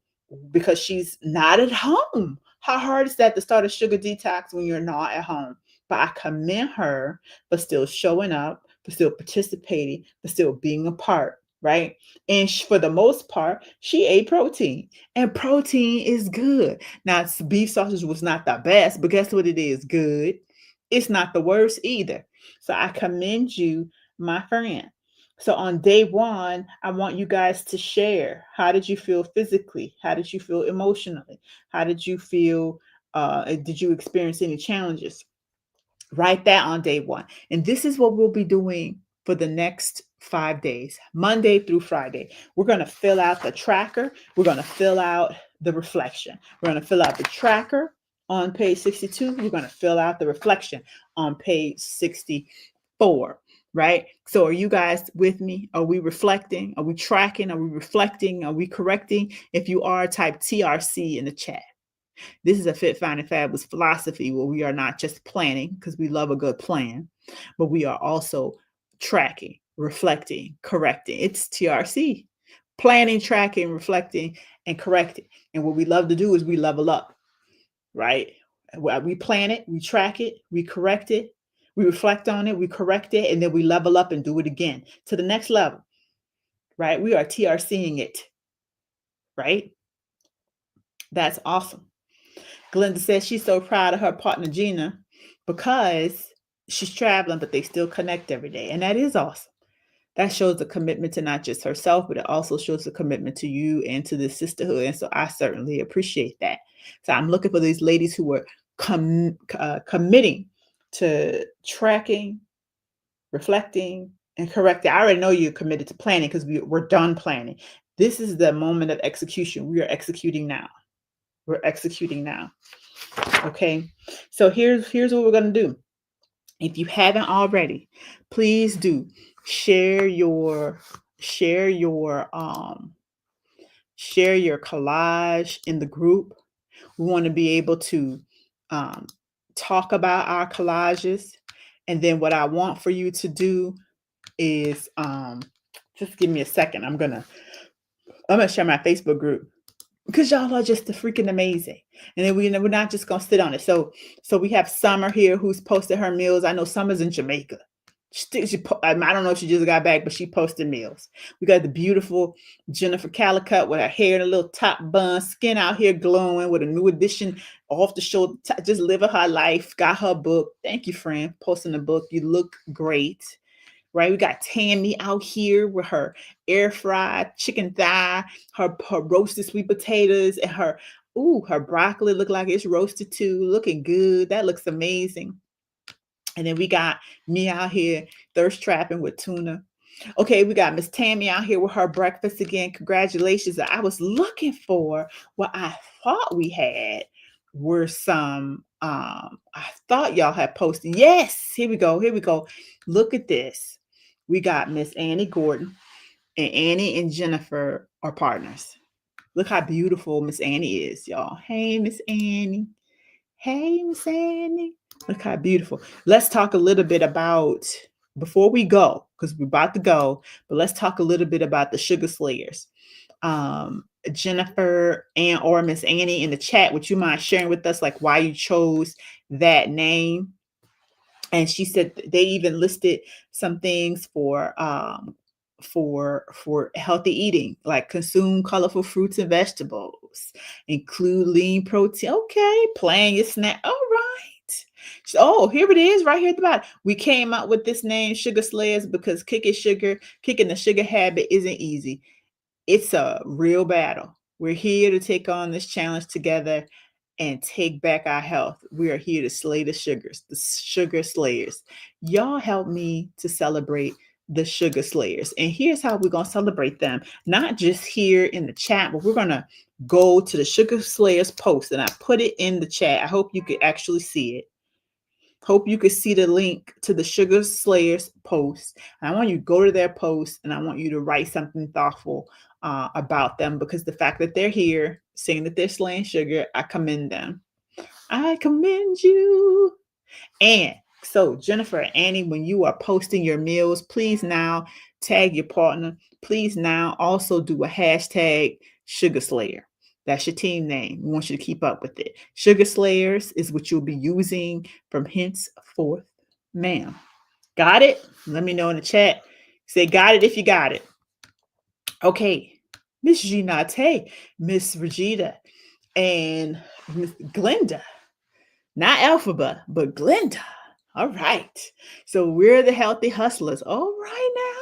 because she's not at home. How hard is that to start a sugar detox when you're not at home? But I commend her for still showing up, for still participating, for still being a part, right? And for the most part, she ate protein, and protein is good. Now, beef sausage was not the best, but guess what? It is good. It's not the worst either. So I commend you, my friend. So on day one, I want you guys to share. How did you feel physically? How did you feel emotionally? How did you feel? Did you experience any challenges? Write that on day one. And this is what we'll be doing for the next 5 days, Monday through Friday. We're going to fill out the tracker. We're going to fill out the reflection. We're going to fill out the tracker on page 62. We're going to fill out the reflection on page 64. Right? So are you guys with me? Are we reflecting? Are we tracking? Are we reflecting? Are we correcting? If you are, type TRC in the chat. This is a Fit, Fine, and Fabulous philosophy where we are not just planning, because we love a good plan, but we are also tracking, reflecting, correcting. It's TRC. Planning, tracking, reflecting, and correcting. And what we love to do is we level up, right? We plan it, we track it, we correct it, we reflect on it, we correct it, and then we level up and do it again to the next level, right? We are TRCing it, right? That's awesome. Glenda says she's so proud of her partner, Gina, because she's traveling, but they still connect every day. And that is awesome. That shows a commitment to not just herself, but it also shows a commitment to you and to the sisterhood. And so I certainly appreciate that. So I'm looking for these ladies who are committing to tracking, reflecting, and correcting. I already know you're committed to planning because we're done planning. This is the moment of execution. We are executing now. We're executing now. Okay. So here's what we're going to do. If you haven't already, please do share your collage in the group. We want to be able to talk about our collages. And then what I want for you to do is just give me a second. I'm gonna share my Facebook group, because y'all are just freaking amazing. And then we're not just gonna sit on it. So we have Summer here who's posted her meals. I know Summer's in Jamaica. I don't know if she just got back, but she posted meals. We got the beautiful Jennifer Calicut with her hair in a little top bun, skin out here glowing with a new edition off the shoulder, just living her life. Got her book. Thank you, friend, posting the book. You look great. Right, we got Tammy out here with her air fried chicken thigh, her roasted sweet potatoes, and her broccoli look like it's roasted too, looking good. That looks amazing. And then we got me out here thirst trapping with tuna. Okay, we got Miss Tammy out here with her breakfast again. Congratulations. I was looking for what I thought we had were some I thought y'all had posted. Yes, here we go. Look at this. We got Miss Annie Gordon, and Annie and Jennifer are partners. Look how beautiful Miss Annie is, y'all. Hey, Miss Annie. Hey, Miss Annie. Look how beautiful. Let's talk a little bit about, before we go, because we're about to go, but let's talk a little bit about the Sugar Slayers. Jennifer or Miss Annie in the chat, would you mind sharing with us like why you chose that name? And she said they even listed some things for healthy eating, like consume colorful fruits and vegetables, include lean protein. Okay, plan your snack. All right. Oh, here it is right here at the bottom. We came up with this name, Sugar Slayers, because kicking the sugar habit isn't easy. It's a real battle. We're here to take on this challenge together and take back our health. We are here to slay the Sugar Slayers. Y'all help me to celebrate the Sugar Slayers. And here's how we're going to celebrate them. Not just here in the chat, but we're going to go to the Sugar Slayers post. And I put it in the chat. I hope you could actually see it. Hope you could see the link to the Sugar Slayers post. And I want you to go to their post and I want you to write something thoughtful about them, because the fact that they're here saying that they're slaying sugar, I commend them. I commend you. And so, Jennifer and Annie, when you are posting your meals, please now tag your partner. Please now also do a hashtag Sugar Slayer. That's your team name. We want you to keep up with it. Sugar Slayers is what you'll be using from henceforth, ma'am. Got it? Let me know in the chat. Say got it if you got it. Okay. Miss Ginate, Miss Regina, and Miss Glenda. Not Alphaba, but Glenda. All right. So we're the Healthy Hustlers. All right now.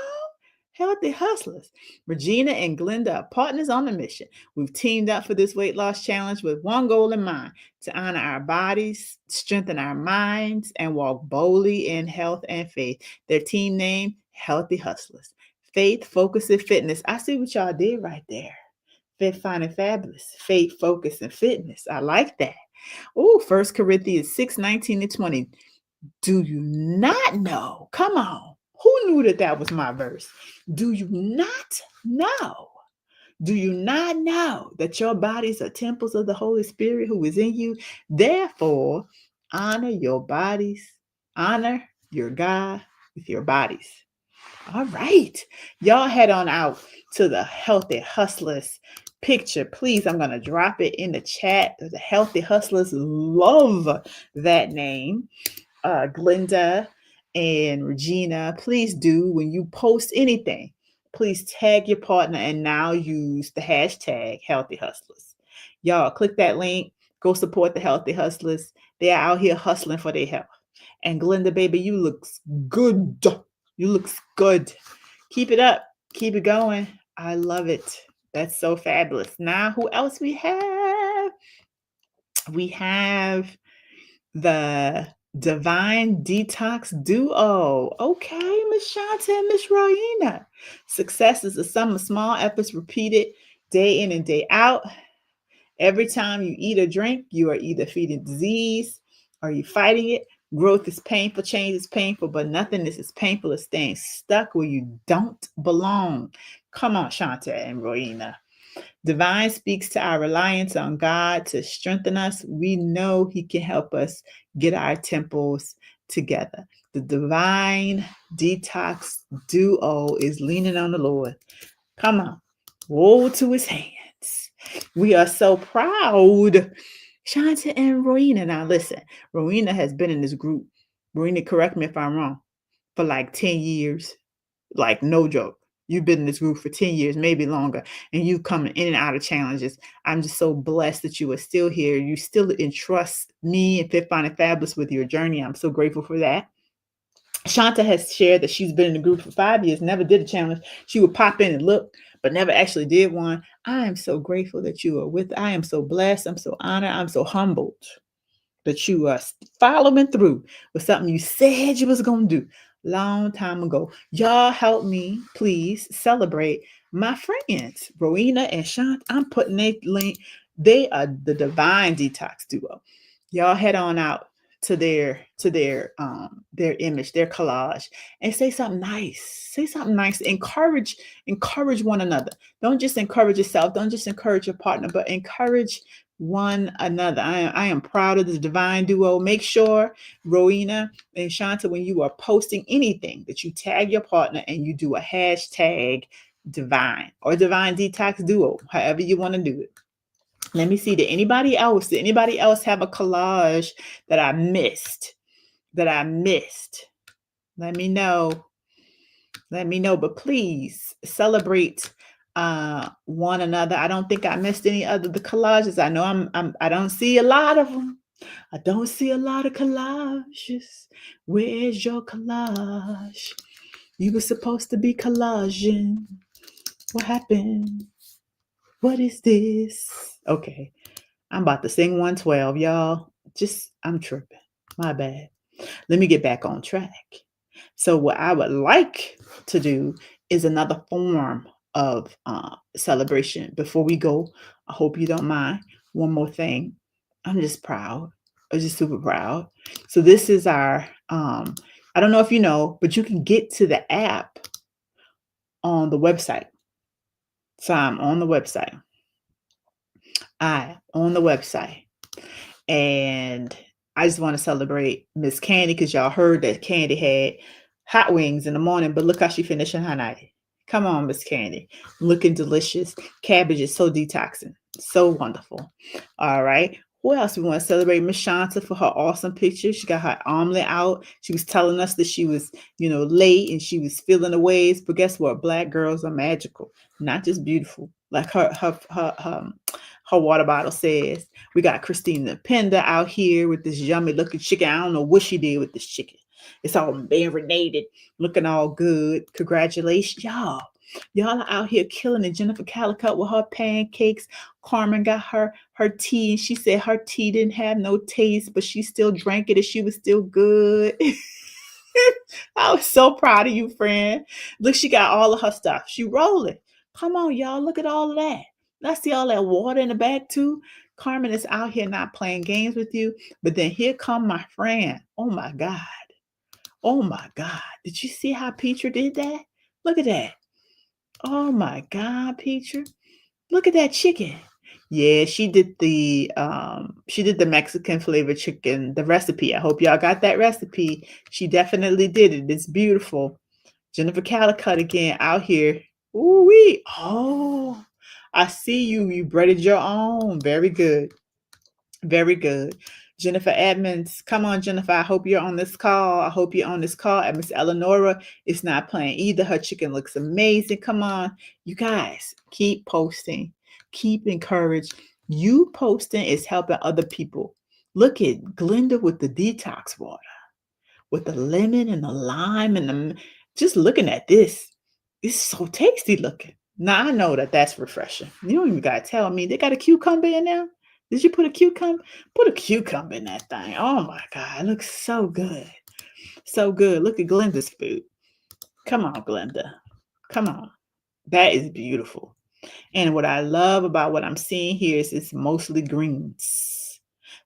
Healthy Hustlers. Regina and Glenda are partners on the mission. We've teamed up for this weight loss challenge with one goal in mind: to honor our bodies, strengthen our minds, and walk boldly in health and faith. Their team name, Healthy Hustlers. Faith, focus, and fitness. I see what y'all did right there. Fit, fine, and fabulous. Faith, focus, and fitness. I like that. Oh, 1 Corinthians 6:19-20. Do you not know? Come on. Who knew that that was my verse? Do you not know? Do you not know that your bodies are temples of the Holy Spirit who is in you? Therefore, honor your bodies. Honor your God with your bodies. All right. Y'all head on out to the Healthy Hustlers picture. Please, I'm going to drop it in the chat. The Healthy Hustlers love that name. Glenda and Regina, please do, when you post anything, please tag your partner and now use the hashtag Healthy Hustlers. Y'all click that link. Go support the Healthy Hustlers. They are out here hustling for their health. And Glenda, baby, you look good. You look good. Keep it up. Keep it going. I love it. That's so fabulous. Now, who else we have? We have the Divine Detox Duo. Okay, Miss Shanta and Miss Royina. Success is the sum of small efforts repeated day in and day out. Every time you eat or drink, you are either feeding disease or you fighting it. Growth is painful, change is painful, but nothing is as painful as staying stuck where you don't belong. Come on, Shanta and Royina. Divine speaks to our reliance on God to strengthen us. We know He can help us get our temples together. The Divine Detox Duo is leaning on the Lord. Come on. Woe to His hands. We are so proud. Shanta and Rowena. Now listen, Rowena has been in this group. Rowena, correct me if I'm wrong, for like 10 years. Like, no joke. You've been in this group for 10 years, maybe longer, and you've come in and out of challenges. I'm just so blessed that you are still here. You still entrust me and Fit, Fine, and Fabulous with your journey. I'm so grateful for that. Shanta has shared that she's been in the group for 5 years, never did a challenge. She would pop in and look, but never actually did one. I am so grateful that you are with. I am so blessed. I'm so honored. I'm so humbled that you are following through with something you said you was going to do long time ago. Y'all help me, please celebrate my friends, Rowena and Shant. I'm putting a link. They are the Divine Detox Duo. Y'all head on out to their image, their collage, and say something nice. Say something nice. Encourage one another. Don't just encourage yourself. Don't just encourage your partner, but encourage one another. I am proud of the Divine Duo. Make sure, Rowena and Shanta, when you are posting anything, that you tag your partner and you do a hashtag Divine or Divine Detox Duo, however you want to do it. Let me see. Did anybody else have a collage that I missed? Let me know. But please celebrate one another. I don't think I missed any other the collages. I know I don't see a lot of them. I don't see a lot of collages. Where's your collage? You were supposed to be collaging. What happened? What is this? Okay. I'm about to sing 112, y'all. I'm tripping. My bad. Let me get back on track. So what I would like to do is another form of celebration. Before we go, I hope you don't mind. One more thing. I'm just proud. I'm just super proud. So this is our, I don't know if you know, but you can get to the app on the website. So I'm on the website. I on the website. And I just want to celebrate Miss Candy because y'all heard that Candy had hot wings in the morning, but look how she finishing her night. Come on, Miss Candy. Looking delicious. Cabbage is so detoxing. So wonderful. All right. Who else we want to celebrate? Miss Shanta for her awesome picture. She got her omelet out. She was telling us that she was, late and she was feeling the waves. But guess what? Black girls are magical, not just beautiful. Like her water bottle says. We got Christina Pender out here with this yummy looking chicken. I don't know what she did with this chicken. It's all marinated, looking all good. Congratulations, y'all. Y'all are out here killing it. Jennifer Calicut with her pancakes. Carmen got her tea, and she said her tea didn't have no taste, but she still drank it and she was still good. I was so proud of you, friend. Look, she got all of her stuff. She rolling. Come on, y'all. Look at all of that. Let's see all that water in the back too. Carmen is out here not playing games with you. But then here come my friend. Oh my God. Oh my God. Did you see how Petra did that? Look at that. Oh my God, Petra. Look at that chicken. Yeah, she did the Mexican flavored chicken, the recipe. I hope y'all got that recipe. She definitely did it. It's beautiful. Jennifer Calicut again out here. Ooh wee. Oh, I see you. You breaded your own. Very good. Very good. Jennifer Edmonds. Come on, Jennifer. I hope you're on this call. I hope you're on this call. And Miss Eleonora is not playing either. Her chicken looks amazing. Come on. You guys, keep posting. Keep encouraged. You posting is helping other people. Look at Glenda with the detox water, with the lemon and the lime and the just looking at this. It's so tasty looking. Now I know that that's refreshing. You don't even gotta tell me. They got a cucumber in there. Did you put a cucumber? Put a cucumber in that thing. Oh my God, it looks so good. So good. Look at Glenda's food. Come on, Glenda. Come on. That is beautiful. And what I love about what I'm seeing here is it's mostly greens.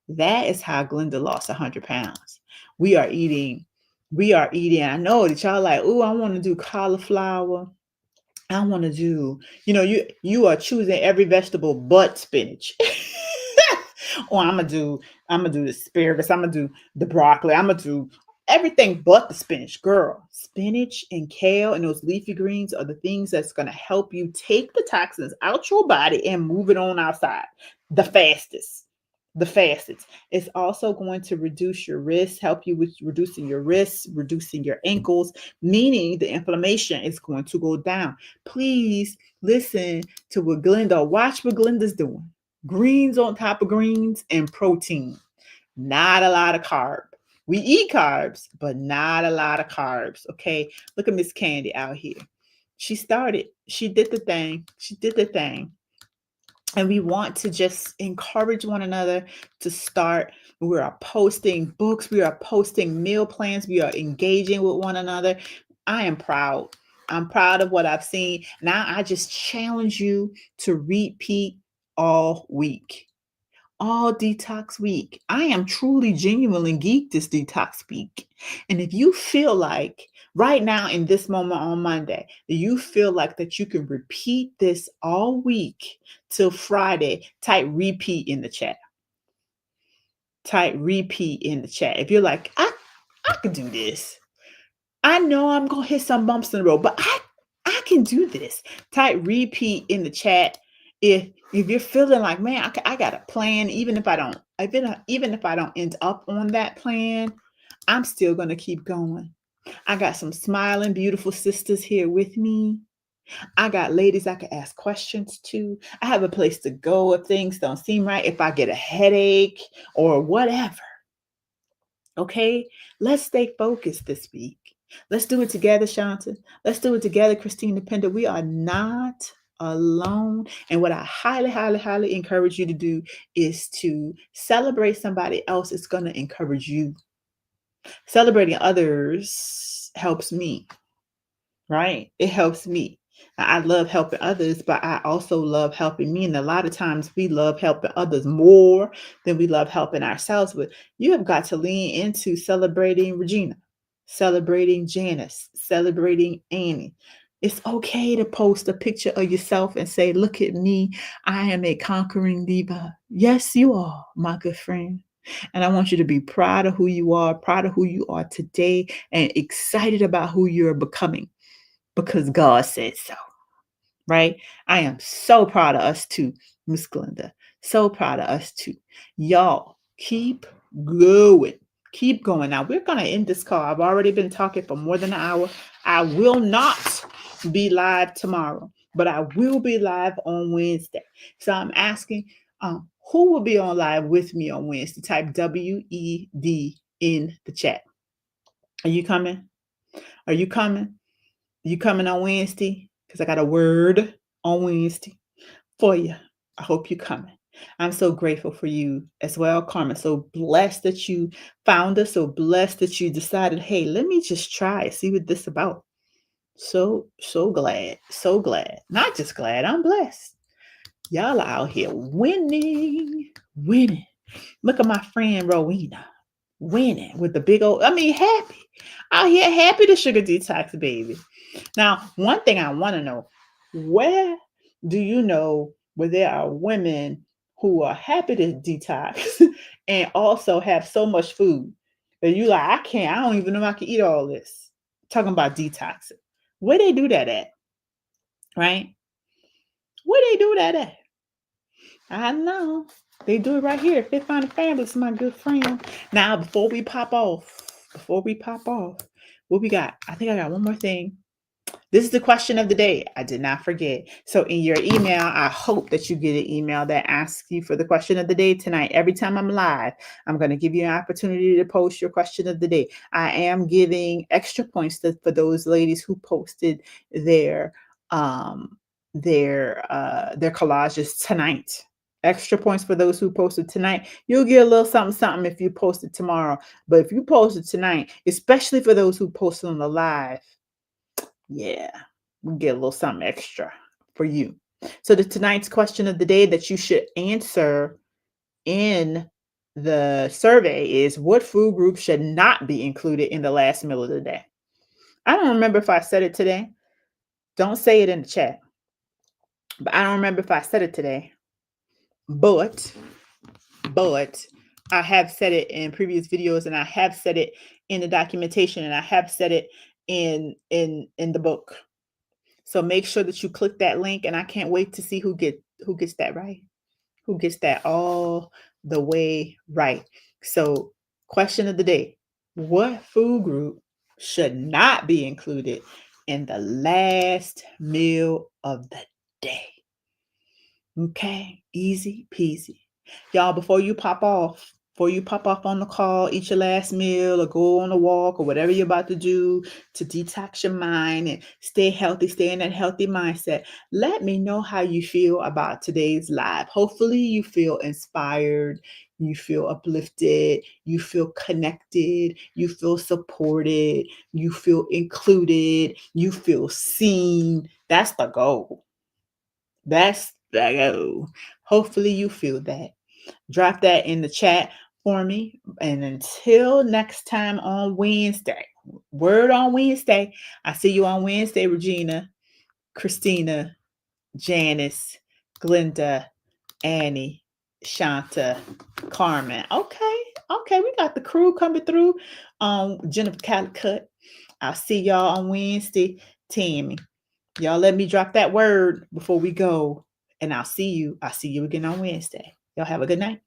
That is how Glenda lost 100 pounds. We are eating. I know that y'all like, oh, I want to do cauliflower. I want to do, you are choosing every vegetable but spinach. Or I'm gonna do the asparagus, I'm gonna do the broccoli, I'm gonna do everything but the spinach. Girl, spinach and kale and those leafy greens are the things that's gonna help you take the toxins out your body and move it on outside the fastest. The fastest. It's also going to reduce your risk, help you with reducing your wrists, reducing your ankles, meaning the inflammation is going to go down. Please listen to what Glenda, watch what Glenda's doing. Greens on top of greens and protein. Not a lot of carb. We eat carbs, but not a lot of carbs. Okay. Look at Miss Candy out here. She started. She did the thing. She did the thing. And we want to just encourage one another to start. We are posting books. We are posting meal plans. We are engaging with one another. I am proud. I'm proud of what I've seen. Now I just challenge you to repeat all week. All detox week. I am truly, genuinely geeked this detox week. And if you feel like right now in this moment on Monday, that you feel like that you can repeat this all week till Friday, type repeat in the chat. Type repeat in the chat. If you're like, I can do this. I know I'm going to hit some bumps in the road, but I can do this. Type repeat in the chat. If you're feeling like, man, I got a plan, even if I don't end up on that plan, I'm still going to keep going. I got some smiling, beautiful sisters here with me. I got ladies I can ask questions to. I have a place to go if things don't seem right, if I get a headache or whatever. Okay, let's stay focused this week. Let's do it together, Shanta. Let's do it together, Christina Pender. We are not alone. And what I highly, highly, highly encourage you to do is to celebrate somebody else. It's going to encourage you. Celebrating others helps me, right? It helps me. I love helping others, but I also love helping me. And a lot of times we love helping others more than we love helping ourselves. But you have got to lean into celebrating Regina, celebrating Janice, celebrating Annie. It's okay to post a picture of yourself and say, look at me. I am a conquering diva. Yes, you are, my good friend. And I want you to be proud of who you are, proud of who you are today, and excited about who you're becoming because God said so, right? I am so proud of us too, Miss Glenda. So proud of us too. Y'all, keep going. Keep going. Now, we're going to end this call. I've already been talking for more than an hour. I will not be live tomorrow, but I will be live on Wednesday. So I'm asking who will be on live with me on Wednesday? Type WED in the chat. Are you coming? Are you coming? You coming on Wednesday? Because I got a word on Wednesday for you. I hope you're coming. I'm so grateful for you as well, Carmen. So blessed that you found us. So blessed that you decided, hey, let me just try it, see what this is about. So glad. So glad. Not just glad, I'm blessed. Y'all are out here winning. Look at my friend Rowena winning with the big old, happy. Out here happy to Sugar Detox, baby. Now, one thing I want to know, where do you know where there are women who are happy to detox and also have so much food that you like, I don't even know if I can eat all this. Talking about detoxing. Where they do that at? Right? Where they do that at? I know. They do it right here. Fit Find Fabulous, my good friend. Now, before we pop off, what we got? I think I got one more thing. This is the question of the day. I did not forget. So in your email, I hope that you get an email that asks you for the question of the day tonight. Every time I'm live, I'm going to give you an opportunity to post your question of the day. I am giving extra points for those ladies who posted their collages tonight. Extra points for those who posted tonight. You'll get a little something if you post it tomorrow. But if you post it tonight, especially for those who posted on the live, yeah, we get a little something extra for you. So tonight's question of the day that you should answer in the survey is, what food group should not be included in the last meal of the day? I don't remember if I said it today. Don't say it in the chat. But I don't remember if I said it today. But I have said it in previous videos, and I have said it in the documentation, and I have said it in the book. So make sure that you click that link, and I can't wait to see who gets that right. Who gets that all the way right. So, question of the day. What food group should not be included in the last meal of the day? Okay, easy peasy. Y'all, before you pop off on the call, eat your last meal or go on a walk or whatever you're about to do to detox your mind and stay healthy, stay in that healthy mindset, let me know how you feel about today's live. Hopefully you feel inspired, you feel uplifted, you feel connected, you feel supported, you feel included, you feel seen. That's the goal. That's the goal. Hopefully you feel that. Drop that in the chat for me. And until next time on Wednesday, word on Wednesday. I see you on Wednesday, Regina, Christina, Janice, Glenda, Annie, Shanta, Carmen. Okay, we got the crew coming through. Jennifer Calicut. I'll see y'all on Wednesday. Tammy. Y'all let me drop that word before we go. And I'll see you again on Wednesday. Y'all have a good night.